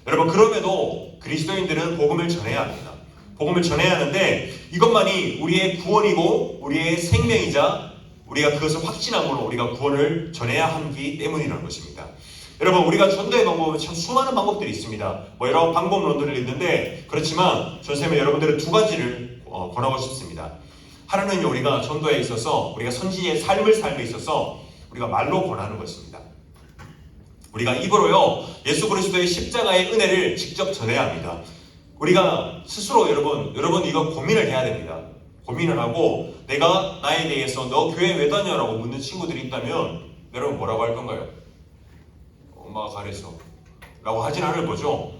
여러분, 그럼에도 그리스도인들은 복음을 전해야 합니다. 복음을 전해야 하는데 이것만이 우리의 구원이고 우리의 생명이자 우리가 그것을 확신함으로 우리가 구원을 전해야 하기 때문이라는 것입니다. 여러분, 우리가 전도의 방법은 참 수많은 방법들이 있습니다. 여러 방법론들이 있는데 그렇지만 선생님은 여러분들은 두 가지를 권하고 싶습니다. 하나는 우리가 전도에 있어서 우리가 선지자의 삶을 삶에 있어서 우리가 말로 권하는 것입니다. 우리가 입으로요 예수 그리스도의 십자가의 은혜를 직접 전해야 합니다. 우리가 스스로 여러분 이거 고민을 해야 됩니다. 고민을 하고 내가 나에 대해서 너 교회 왜 다녀라고 묻는 친구들이 있다면 여러분 뭐라고 할 건가요? 엄마가 가래서 라고 하진 않을 거죠.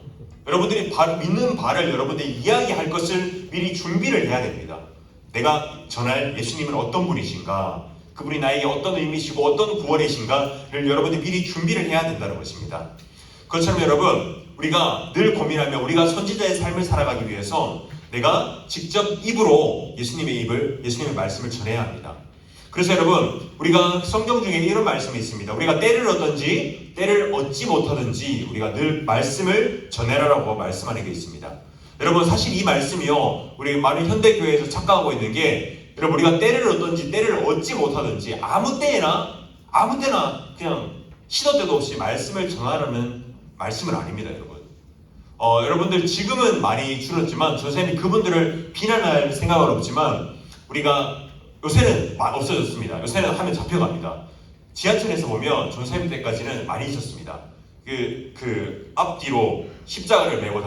여러분들이 믿는 바를 여러분들이 이야기할 것을 미리 준비를 해야 됩니다. 내가 전할 예수님은 어떤 분이신가, 그분이 나에게 어떤 의미시고 어떤 구원이신가를 여러분들이 미리 준비를 해야 된다는 것입니다. 그것처럼 여러분, 우리가 늘 고민하며 우리가 선지자의 삶을 살아가기 위해서 내가 직접 입으로 예수님의 말씀을 전해야 합니다. 그래서 여러분, 우리가 성경 중에 이런 말씀이 있습니다. 우리가 때를 얻든지 때를 얻지 못하든지 우리가 늘 말씀을 전해라라고 말씀하는 게 있습니다. 여러분, 사실 이 말씀이요, 우리 많은 현대교회에서 착각하고 있는 게, 여러분, 우리가 때를 얻든지 때를 얻지 못하든지 아무 때나 그냥 시도 때도 없이 말씀을 전하라는 말씀은 아닙니다, 여러분. 여러분들 지금은 많이 줄었지만 선생님이 그분들을 비난할 생각은 없지만 우리가 요새는 없어졌습니다. 요새는 하면 잡혀갑니다. 지하철에서 보면 선생님 때까지는 많이 있었습니다. 그 앞뒤로 십자가를 메고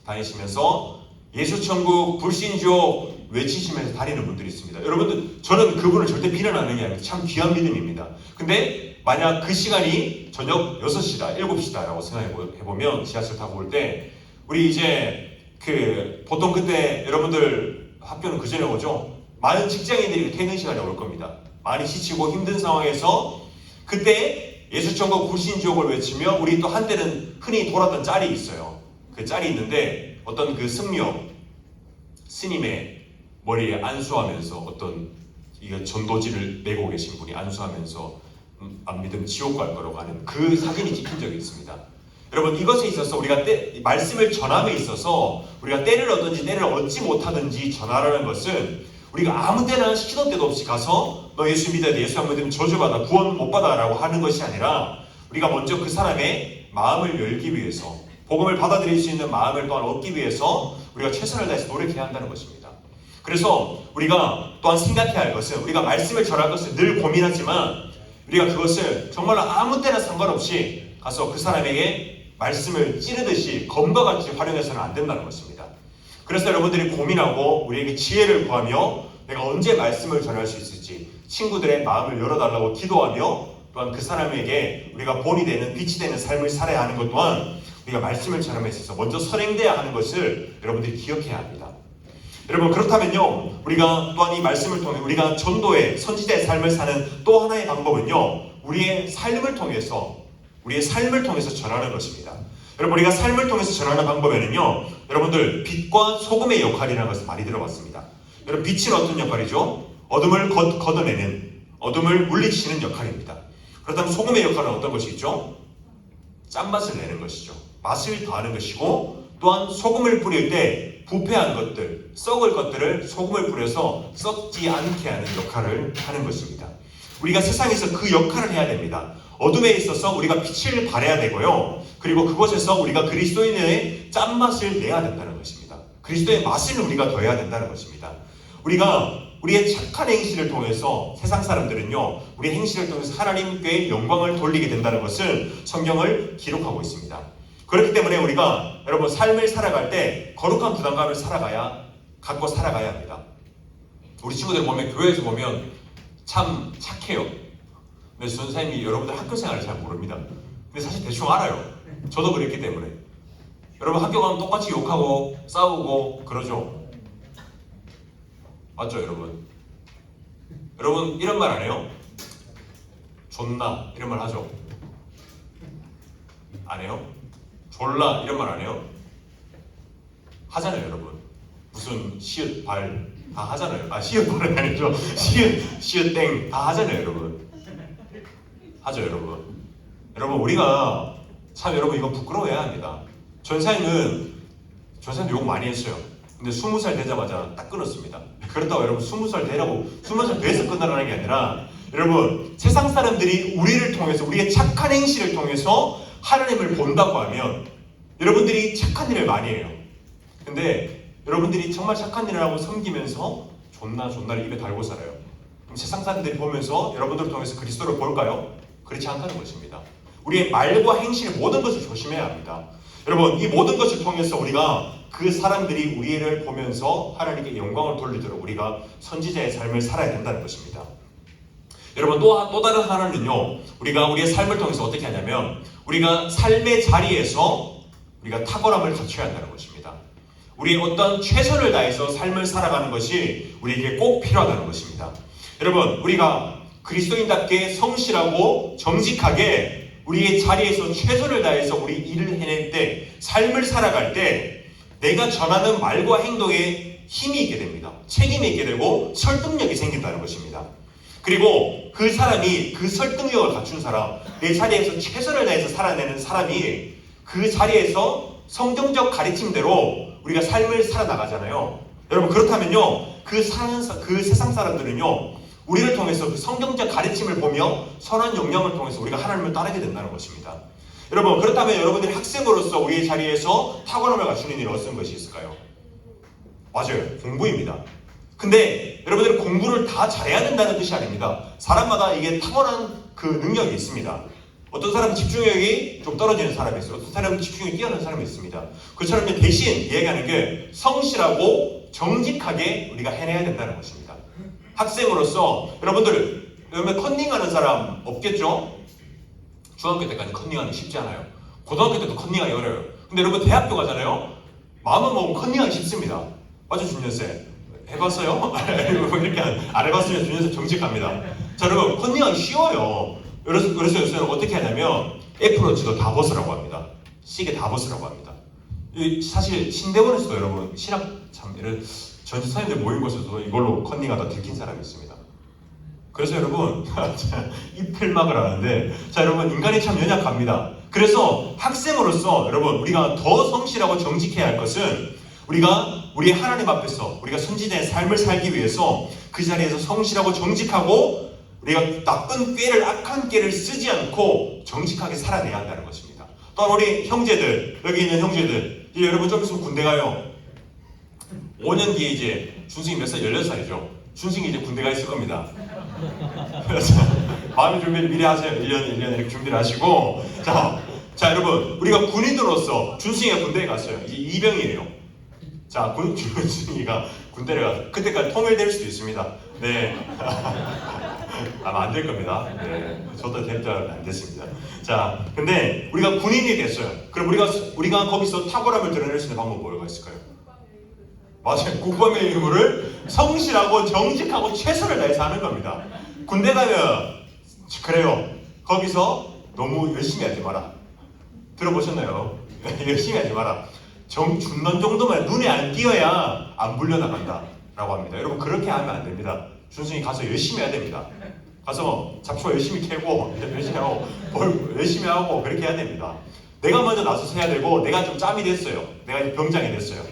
다니시면서 예수천국 불신지옥 외치시면서 다니는 분들이 있습니다. 여러분들, 저는 그분을 절대 비난하는 게 아니고 참 귀한 믿음입니다. 근데 만약 그 시간이 저녁 6시다, 7시다 라고 생각해보면 지하철 타고 올 때 우리 이제 보통 그때 여러분들 학교는 그 전에 오죠? 많은 직장인들이 퇴근 시간에 올 겁니다. 많이 지치고 힘든 상황에서 그때 예수천국 불신지옥을 외치며 우리 또 한때는 흔히 돌았던 짤이 있어요. 그 짤이 있는데 어떤 그 승려 스님의 머리에 안수하면서 어떤 전도지를 메고 계신 분이 안수하면서 안 믿으면 지옥 갈 거라고 하는 그 사진이 찍힌 적이 있습니다. 여러분, 이것에 있어서 우리가 말씀을 전함에 있어서 우리가 때를 얻든지 때를 얻지 못하든지 전하라는 것은 우리가 아무 때나 시도 때도 없이 가서 너 예수 믿어야 돼, 예수 안 믿으면 저주받아, 구원 못 받아 라고 하는 것이 아니라 우리가 먼저 그 사람의 마음을 열기 위해서 복음을 받아들일 수 있는 마음을 또한 얻기 위해서 우리가 최선을 다해서 노력해야 한다는 것입니다. 그래서 우리가 또한 생각해야 할 것은 우리가 말씀을 전할 것을 늘 고민하지만 우리가 그것을 정말 아무 때나 상관없이 가서 그 사람에게 말씀을 찌르듯이 검과 같이 활용해서는 안 된다는 것입니다. 그래서 여러분들이 고민하고 우리에게 지혜를 구하며 내가 언제 말씀을 전할 수 있을지 친구들의 마음을 열어달라고 기도하며 또한 그 사람에게 우리가 본이 되는 빛이 되는 삶을 살아야 하는 것 또한 우리가 말씀을 전함에 있어서 먼저 선행돼야 하는 것을 여러분들이 기억해야 합니다. 여러분, 그렇다면요, 우리가 또한 이 말씀을 통해 우리가 전도의 선지자의 삶을 사는 또 하나의 방법은요, 우리의 삶을 통해서 전하는 것입니다. 여러분, 우리가 삶을 통해서 전하는 방법에는요, 여러분들 빛과 소금의 역할이라는 것을 많이 들어봤습니다. 여러분, 빛은 어떤 역할이죠? 어둠을 걷어내는, 어둠을 물리치는 역할입니다. 그렇다면 소금의 역할은 어떤 것이죠? 짠맛을 내는 것이죠. 맛을 더하는 것이고, 또한 소금을 뿌릴 때 부패한 것들, 썩을 것들을 소금을 뿌려서 썩지 않게 하는 역할을 하는 것입니다. 우리가 세상에서 그 역할을 해야 됩니다. 어둠에 있어서 우리가 빛을 발해야 되고요. 그리고 그곳에서 우리가 그리스도인의 짠맛을 내야 된다는 것입니다. 그리스도의 맛을 우리가 더해야 된다는 것입니다. 우리가 우리의 착한 행실을 통해서 세상 사람들은요, 우리의 행실을 통해서 하나님께 영광을 돌리게 된다는 것을 성경을 기록하고 있습니다. 그렇기 때문에 우리가 여러분 삶을 살아갈 때 거룩한 부담감을 갖고 살아가야 합니다. 우리 친구들 보면 교회에서 보면 참 착해요. 근데 선생님이 여러분들 학교 생활을 잘 모릅니다. 근데 사실 대충 알아요. 저도 그랬기 때문에. 여러분 학교 가면 똑같이 욕하고 싸우고 그러죠. 맞죠 여러분? 여러분 이런 말 안 해요? 존나 이런 말 하죠? 안 해요? 졸라 이런 말 안 해요? 하잖아요 여러분. 무슨 시읒 발 다 하잖아요. 시읒 발은 아니죠. 시읒 땡 다 하잖아요 여러분. 하죠 여러분. 여러분 우리가 참 여러분 이거 부끄러워해야 합니다. 전사님도 욕 많이 했어요. 근데 20살 되자마자 딱 끊었습니다. 그렇다고 여러분 20살 돼서 끝나라는 게 아니라 여러분 세상 사람들이 우리를 통해서 우리의 착한 행실을 통해서 하나님을 본다고 하면 여러분들이 착한 일을 많이 해요. 근데 여러분들이 정말 착한 일을 하고 섬기면서 존나를 입에 달고 살아요. 그럼 세상 사람들이 보면서 여러분들을 통해서 그리스도를 볼까요? 그렇지 않다는 것입니다. 우리의 말과 행실 모든 것을 조심해야 합니다. 여러분 이 모든 것을 통해서 우리가 그 사람들이 우리를 보면서 하나님께 영광을 돌리도록 우리가 선지자의 삶을 살아야 된다는 것입니다. 여러분 또 다른 하나는요, 우리가 우리의 삶을 통해서 어떻게 하냐면 우리가 삶의 자리에서 우리가 탁월함을 갖춰야 한다는 것입니다. 우리의 어떤 최선을 다해서 삶을 살아가는 것이 우리에게 꼭 필요하다는 것입니다. 여러분 우리가 그리스도인답게 성실하고 정직하게 우리의 자리에서 최선을 다해서 우리 일을 해낼 때, 삶을 살아갈 때 내가 전하는 말과 행동에 힘이 있게 됩니다. 책임이 있게 되고 설득력이 생긴다는 것입니다. 그리고 그 사람이 그 설득력을 갖춘 사람, 내 자리에서 최선을 다해서 살아내는 사람이 그 자리에서 성경적 가르침대로 우리가 삶을 살아나가잖아요. 여러분 그렇다면요, 그 세상 사람들은요, 우리를 통해서 그 성경적 가르침을 보며 선한 영향을 통해서 우리가 하나님을 따르게 된다는 것입니다. 여러분 그렇다면 여러분들이 학생으로서 우리의 자리에서 탁월함을 갖추는 일이 어떤 것이 있을까요? 맞아요, 공부입니다. 근데 여러분들이 공부를 다 잘해야 된다는 뜻이 아닙니다. 사람마다 이게 타고난 그 능력이 있습니다. 어떤 사람은 집중력이 좀 떨어지는 사람이 있어요. 어떤 사람은 집중력이 뛰어난 사람이 있습니다. 그처럼 대신 이야기하는 게 성실하고 정직하게 우리가 해내야 된다는 것입니다. 학생으로서 여러분 컨닝하는 사람 없겠죠? 중학교 때까지 컨닝하는 게 쉽지 않아요. 고등학교 때도 컨닝하기 어려워요. 근데 여러분 대학교 가잖아요. 마음은 먹으면 컨닝하기 쉽습니다. 맞죠 준현쌤? 해봤어요? 이렇게 안 해봤으면 준현쌤 정직합니다. 자 여러분 컨닝하기 쉬워요. 그래서 요새는 어떻게 하냐면 애플워치도 다 벗으라고 합니다. 시계 다 벗으라고 합니다. 사실 신대원에서도 여러분 신학 참 이런 전수사님들 모인 곳에서도 이걸로 컨닝하다 들킨 사람이 있습니다. 그래서 여러분 이 필막을 하는데 자 여러분 인간이 참 연약합니다. 그래서 학생으로서 여러분 우리가 더 성실하고 정직해야 할 것은 우리가 우리 하나님 앞에서 우리가 선지자의 삶을 살기 위해서 그 자리에서 성실하고 정직하고 우리가 나쁜 꾀를 악한 꾀를 쓰지 않고 정직하게 살아내야 한다는 것입니다. 또한 우리 형제들 여기 있는 형제들 이제 여러분 좀 있으면 군대 가요. 5년 뒤에 이제 준승이 몇 살? 16살이죠. 준승이 이제 군대 가 있을 겁니다. 그래서 마음의 준비를 미리 하세요. 1년 이렇게 준비를 하시고 자 여러분 우리가 군인으로서 준승이가 군대에 갔어요. 이제 이병이에요. 자 준승이가 군대를 가서 그때까지 통일될 수도 있습니다. 네. 아마 안 될 겁니다. 네. 저도 될 줄 안 됐습니다. 자 근데 우리가 군인이 됐어요. 그럼 우리가 거기서 탁월함을 드러낼 수 있는 방법은 뭐가 있을까요? 맞아요. 국방의 의무를 성실하고 정직하고 최선을 다해서 하는 겁니다. 군대 가면 그래요. 거기서 너무 열심히 하지 마라. 들어보셨나요? 열심히 하지 마라. 중간 정도만 눈에 안 띄어야 안 불려나간다 라고 합니다. 여러분 그렇게 하면 안 됩니다. 준승이 가서 열심히 해야 됩니다. 가서 잡초 열심히 캐고 열심히 하고 그렇게 해야 됩니다. 내가 먼저 나서서 해야 되고 내가 좀 짬이 됐어요. 내가 이제 병장이 됐어요.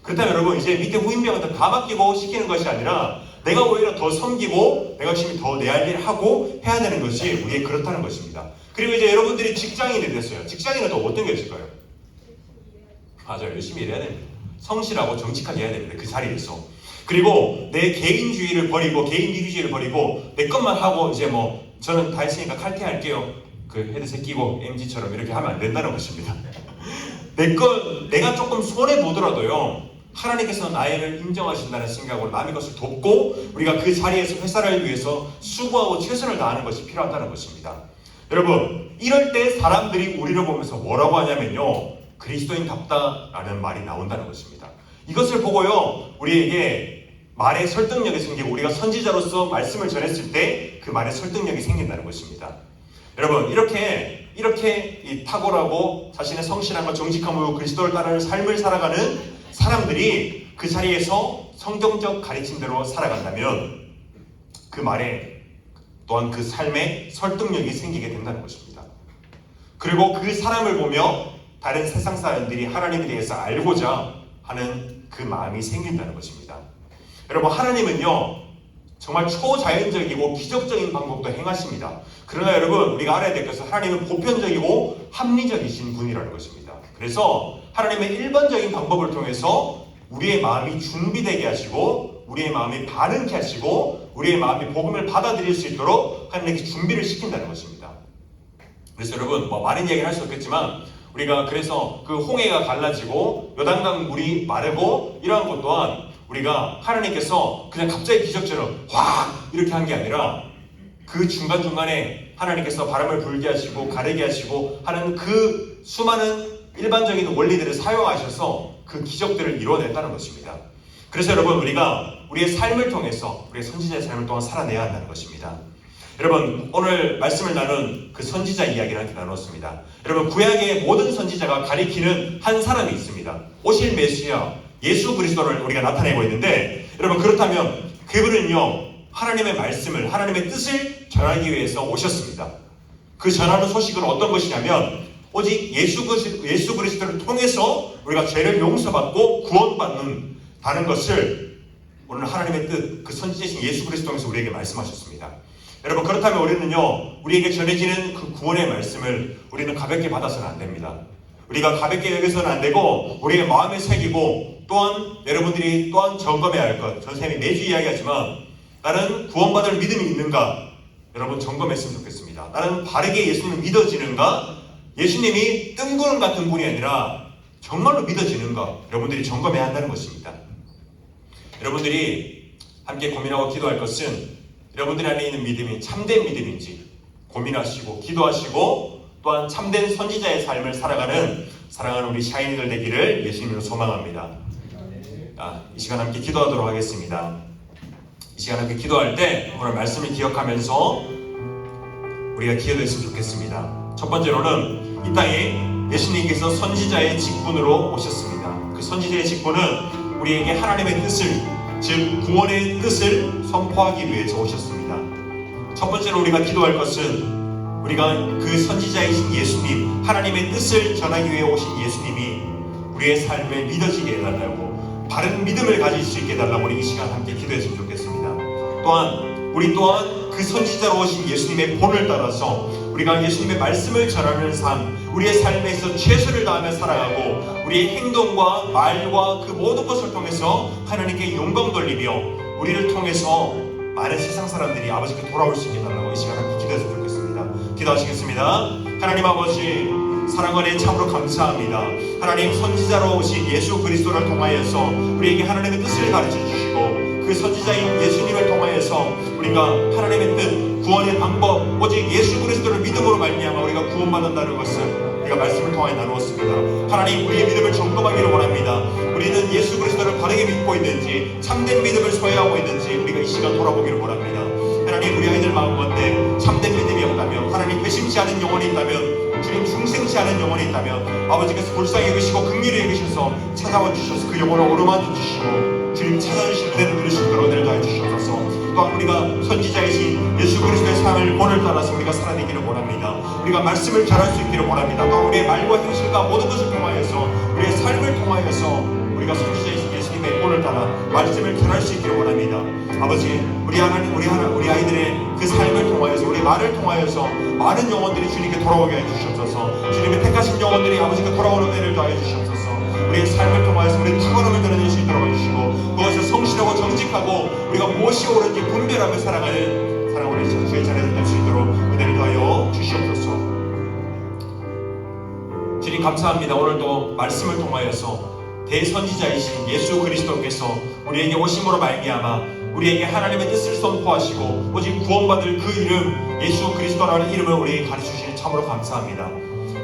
그렇다면 여러분 이제 밑에 후임병한테 다 맡기고 시키는 것이 아니라 내가 오히려 더 섬기고 내가 열심히 더 내 할 일을 하고 해야 되는 것이 우리의 그렇다는 것입니다. 그리고 이제 여러분들이 직장인이 됐어요. 직장인은 또 어떤 게 있을까요? 맞아요. 열심히 일해야 됩니다. 성실하고 정직하게 해야 됩니다. 그 자리에서. 그리고 내 개인주의를 버리고 개인 이기주의를 버리고 내 것만 하고 이제 뭐 저는 다 했으니까 칼퇴할게요. 그 헤드셋 끼고 MG처럼 이렇게 하면 안 된다는 것입니다. 내가 조금 손해 보더라도요. 하나님께서 나를 인정하신다는 생각으로 남의 것을 돕고 우리가 그 자리에서 회사를 위해서 수고하고 최선을 다하는 것이 필요하다는 것입니다. 여러분, 이럴 때 사람들이 우리를 보면서 뭐라고 하냐면요. 그리스도인답다라는 말이 나온다는 것입니다. 이것을 보고요. 우리에게 말의 설득력이 생기고 우리가 선지자로서 말씀을 전했을 때 그 말의 설득력이 생긴다는 것입니다. 여러분, 이렇게 이 탁월하고 자신의 성실함과 정직함으로 그리스도를 따르는 삶을 살아가는 사람들이 그 자리에서 성경적 가르침대로 살아간다면 그 말에 또한 그 삶에 설득력이 생기게 된다는 것입니다. 그리고 그 사람을 보며 다른 세상 사람들이 하나님에 대해서 알고자 하는 그 마음이 생긴다는 것입니다. 여러분, 하나님은요 정말 초자연적이고 기적적인 방법도 행하십니다. 그러나 여러분, 우리가 알아야 될 것은 하나님은 보편적이고 합리적이신 분이라는 것입니다. 그래서 하나님의 일반적인 방법을 통해서 우리의 마음이 준비되게 하시고 우리의 마음이 반응케 하시고 우리의 마음이 복음을 받아들일 수 있도록 하나님께 준비를 시킨다는 것입니다. 그래서 여러분, 뭐 많은 얘기를 할 수 없겠지만 우리가 그래서 그 홍해가 갈라지고 요단강 물이 마르고 이러한 것 또한 우리가 하나님께서 그냥 갑자기 기적처럼 확 이렇게 한 게 아니라 그 중간중간에 하나님께서 바람을 불게 하시고 가르게 하시고 하는 그 수많은 일반적인 원리들을 사용하셔서 그 기적들을 이루어냈다는 것입니다. 그래서 여러분, 우리가 우리의 삶을 통해서 우리의 선지자의 삶을 동안 살아내야 한다는 것입니다. 여러분, 오늘 말씀을 나눈 그 선지자 이야기를 함께 나눴습니다. 여러분, 구약의 모든 선지자가 가리키는 한 사람이 있습니다. 오실 메시아 예수 그리스도를 우리가 나타내고 있는데, 여러분, 그렇다면 그분은요 하나님의 말씀을, 하나님의 뜻을 전하기 위해서 오셨습니다. 그 전하는 소식은 어떤 것이냐면 오직 예수 그리스도를 통해서 우리가 죄를 용서받고 구원받는다는 것을 오늘 하나님의 뜻, 그 선지자이신 예수 그리스도 통해서 우리에게 말씀하셨습니다. 여러분, 그렇다면 우리는요 우리에게 전해지는 그 구원의 말씀을 우리는 가볍게 받아서는 안 됩니다. 우리가 가볍게 여겨서는 안 되고 우리의 마음에 새기고, 또한 여러분들이 또한 점검해야 할 것, 전 선생님이 매주 이야기하지만 나는 구원받을 믿음이 있는가? 여러분, 점검했으면 좋겠습니다. 나는 바르게 예수님을 믿어지는가? 예수님이 뜬구름 같은 분이 아니라 정말로 믿어지는가? 여러분들이 점검해야 한다는 것입니다. 여러분들이 함께 고민하고 기도할 것은 여러분들 안에 있는 믿음이 참된 믿음인지 고민하시고 기도하시고, 또한 참된 선지자의 삶을 살아가는 사랑하는 우리 샤이니들 되기를 예수님으로 소망합니다. 이 시간 함께 기도하도록 하겠습니다. 이 시간 함께 기도할 때 오늘 말씀을 기억하면서 우리가 기도했으면 좋겠습니다. 첫 번째로는 이 땅에 예수님께서 선지자의 직분으로 오셨습니다. 그 선지자의 직분은 우리에게 하나님의 뜻을, 즉 구원의 뜻을 선포하기 위해서 오셨습니다. 첫 번째로 우리가 기도할 것은 우리가 그 선지자이신 예수님, 하나님의 뜻을 전하기 위해 오신 예수님이 우리의 삶에 믿어지게 해달라고, 바른 믿음을 가질 수 있게 해달라고 우리 이 시간 함께 기도했으면 좋겠습니다. 또한 우리 또한 그 선지자로 오신 예수님의 본을 따라서 우리가 예수님의 말씀을 전하는 삶, 우리의 삶에서 최선을 다하며 살아가고 우리의 행동과 말과 그 모든 것을 통해서 하나님께 영광 돌리며 우리를 통해서 많은 세상 사람들이 아버지께 돌아올 수 있게 해달라고 이 시간 함께 기도했으면 좋겠습니다. 기도하시겠습니다. 하나님 아버지, 사랑과 은혜 참으로 감사합니다. 하나님, 선지자로 오신 예수 그리스도를 통하여서 우리에게 하나님의 뜻을 가르쳐 주시고 그 선지자인 예수님을 통하여서 우리가 하나님의 뜻, 구원의 방법, 오직 예수 그리스도를 믿음으로 말미암아 우리가 구원받는다는 것을 우리가 말씀을 통하여 나누었습니다. 하나님, 우리의 믿음을 점검하기를 원합니다. 우리는 예수 그리스도를 바르게 믿고 있는지, 참된 믿음을 소유하고 있는지 우리가 이 시간 돌아보기를 원합니다. 하나님, 우리 아이들 마음 가운데 참된 믿음이 없다면, 하나님 회심치 않은 영혼이 있다면, 주님 충성치 않은 영혼이 있다면 아버지께서 불쌍히 여기시고 긍휼히 여기셔서 찾아와 주셔서 그 영혼을 오르만져 주시고 주님 찾아주신 은혜를 누릴 수 있도록 은혜를 다해 주시옵소서. 또한 우리가 선지자이신 예수 그리스도의 삶을 본을 따라서 우리가 살아내기를 원합니다. 우리가 말씀을 전할 수 있기를 원합니다. 또한 우리의 말과 행실과 모든 것을 통하여서 우리의 삶을 통하여서 우리가 선지자이신 예수님의 본을 따라 말씀을 전할 수 있기를 원합니다. 아버지, 우리 하나님, 우리 아이들의 그 삶을 통하여서, 우리 말을 통하여서 많은 영혼들이 주님께 돌아오게 해주시옵소서. 주님의 택하신 영혼들이 아버지께 돌아오는 은혜를 더해 주시옵소서. 우리의 삶을 통하여서 우리의 탁월함을 드러낼 수 있도록 해주시고 그것을 성실하고 정직하게 영적으로인지 분별하며 살아가는 우리 주의 자녀들 될 수 있도록 은혜를 더하여 주시옵소서. 주님 감사합니다. 오늘도 말씀을 통하여서 대선지자이신 예수 그리스도께서 우리에게 오심으로 말미암아 우리에게 하나님의 뜻을 선포하시고 오직 구원받을 그 이름 예수 그리스도라는 이름을 우리에게 가르쳐주시니 참으로 감사합니다.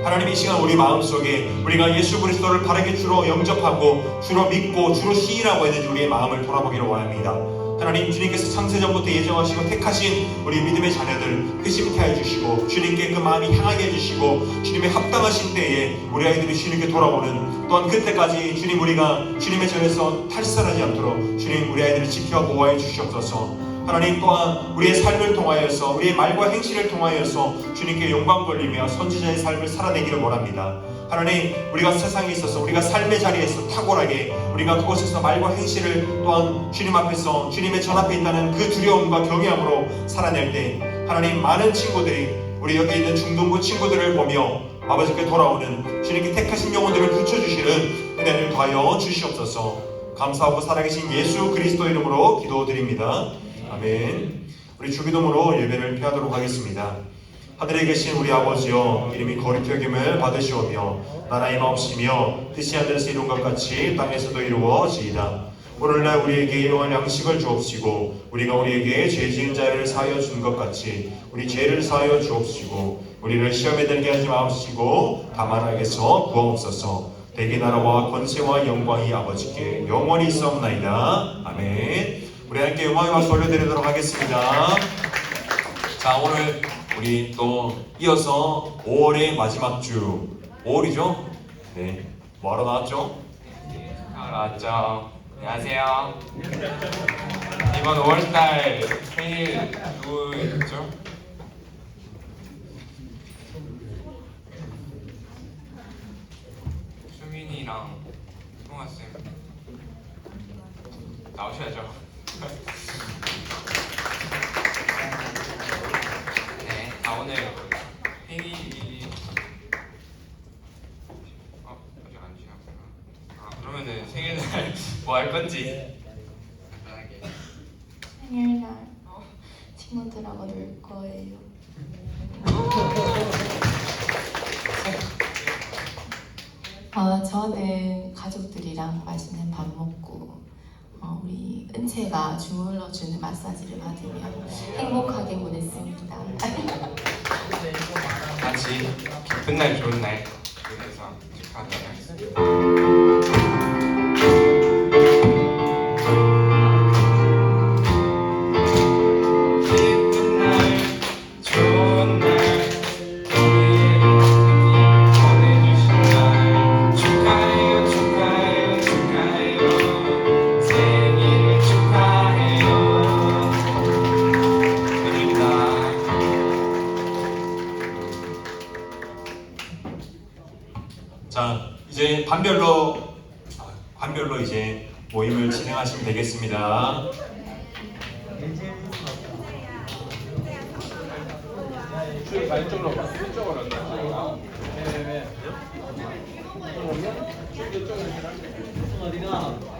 하나님 이 시간 우리 마음속에 우리가 예수 그리스도를 바르게 주로 영접하고 주로 믿고 주로 시인하고 있는지 우리의 마음을 돌아보기를 원합니다. 하나님 주님께서 창세전부터 예정하시고 택하신 우리 믿음의 자녀들 회심케 해주시고 주님께 그 마음이 향하게 해주시고 주님의 합당하신 때에 우리 아이들이 주님께 돌아오는 또한 그때까지 주님 우리가 주님의 전에서 탈선하지 않도록 주님 우리 아이들을 지켜 보호해 주시옵소서. 하나님 또한 우리의 삶을 통하여서 우리의 말과 행실을 통하여서 주님께 영광 돌리며 선지자의 삶을 살아내기를 원합니다. 하나님 우리가 세상에 있어서 우리가 삶의 자리에서 탁월하게 우리가 그곳에서 말과 행실을 또한 주님 앞에서 주님의 전 앞에 있다는 그 두려움과 경외함으로 살아낼 때 하나님 많은 친구들이 우리 여기 있는 중동부 친구들을 보며 아버지께 돌아오는 주님께 택하신 영혼들을 붙여주시는 은혜를 더하여 주시옵소서. 감사하고 살아계신 예수 그리스도 이름으로 기도드립니다. 아멘. 우리 주기도문으로 예배를 피하도록 하겠습니다. 하늘에 계신 우리 아버지여 이름이 거룩히 여김을 받으시오며 나라의 마옵시며 뜻이 하늘에서 이룬 것 같이 땅에서도 이루어지이다. 오늘날 우리에게 일용할 양식을 주옵시고 우리가 우리에게 죄 지은 자를 사하여 준 것 같이 우리 죄를 사하여 주옵시고 우리를 시험에 들게 하지 마옵시고 다만 악에서 구하옵소서. 대개 나라와 권세와 영광이 아버지께 영원히 있사옵나이다. 아멘. 우리 함께 영광의 박수 올려드리도록 하겠습니다. 자, 오늘 우리 또 이어서 5월의 마지막 주 5월이죠? 네, 뭐하러 나왔죠? 나왔죠. 안녕하세요. 이번 5월달 생일 누구였죠? 수민이랑 통화쌤 나오셔야죠. 네, 오늘 생일이 아직 안 지났구나. 그러면은 생일날 뭐 할 건지 간단하게. 생일날 친구들하고 놀 거예요. 저는 가족들이랑 맛있는 밥 먹고 우리 은채가 주물러주는 마사지를 받으며 행복하게 보냈습니다. 같이 기쁜 날 좋은 날 그래서 축하하도록 하겠습니다. 자, 이제 반별로 이제 모임을 진행하시면 되겠습니다. 이쪽으로 봐. 이쪽으로 온다. 네. 어디가?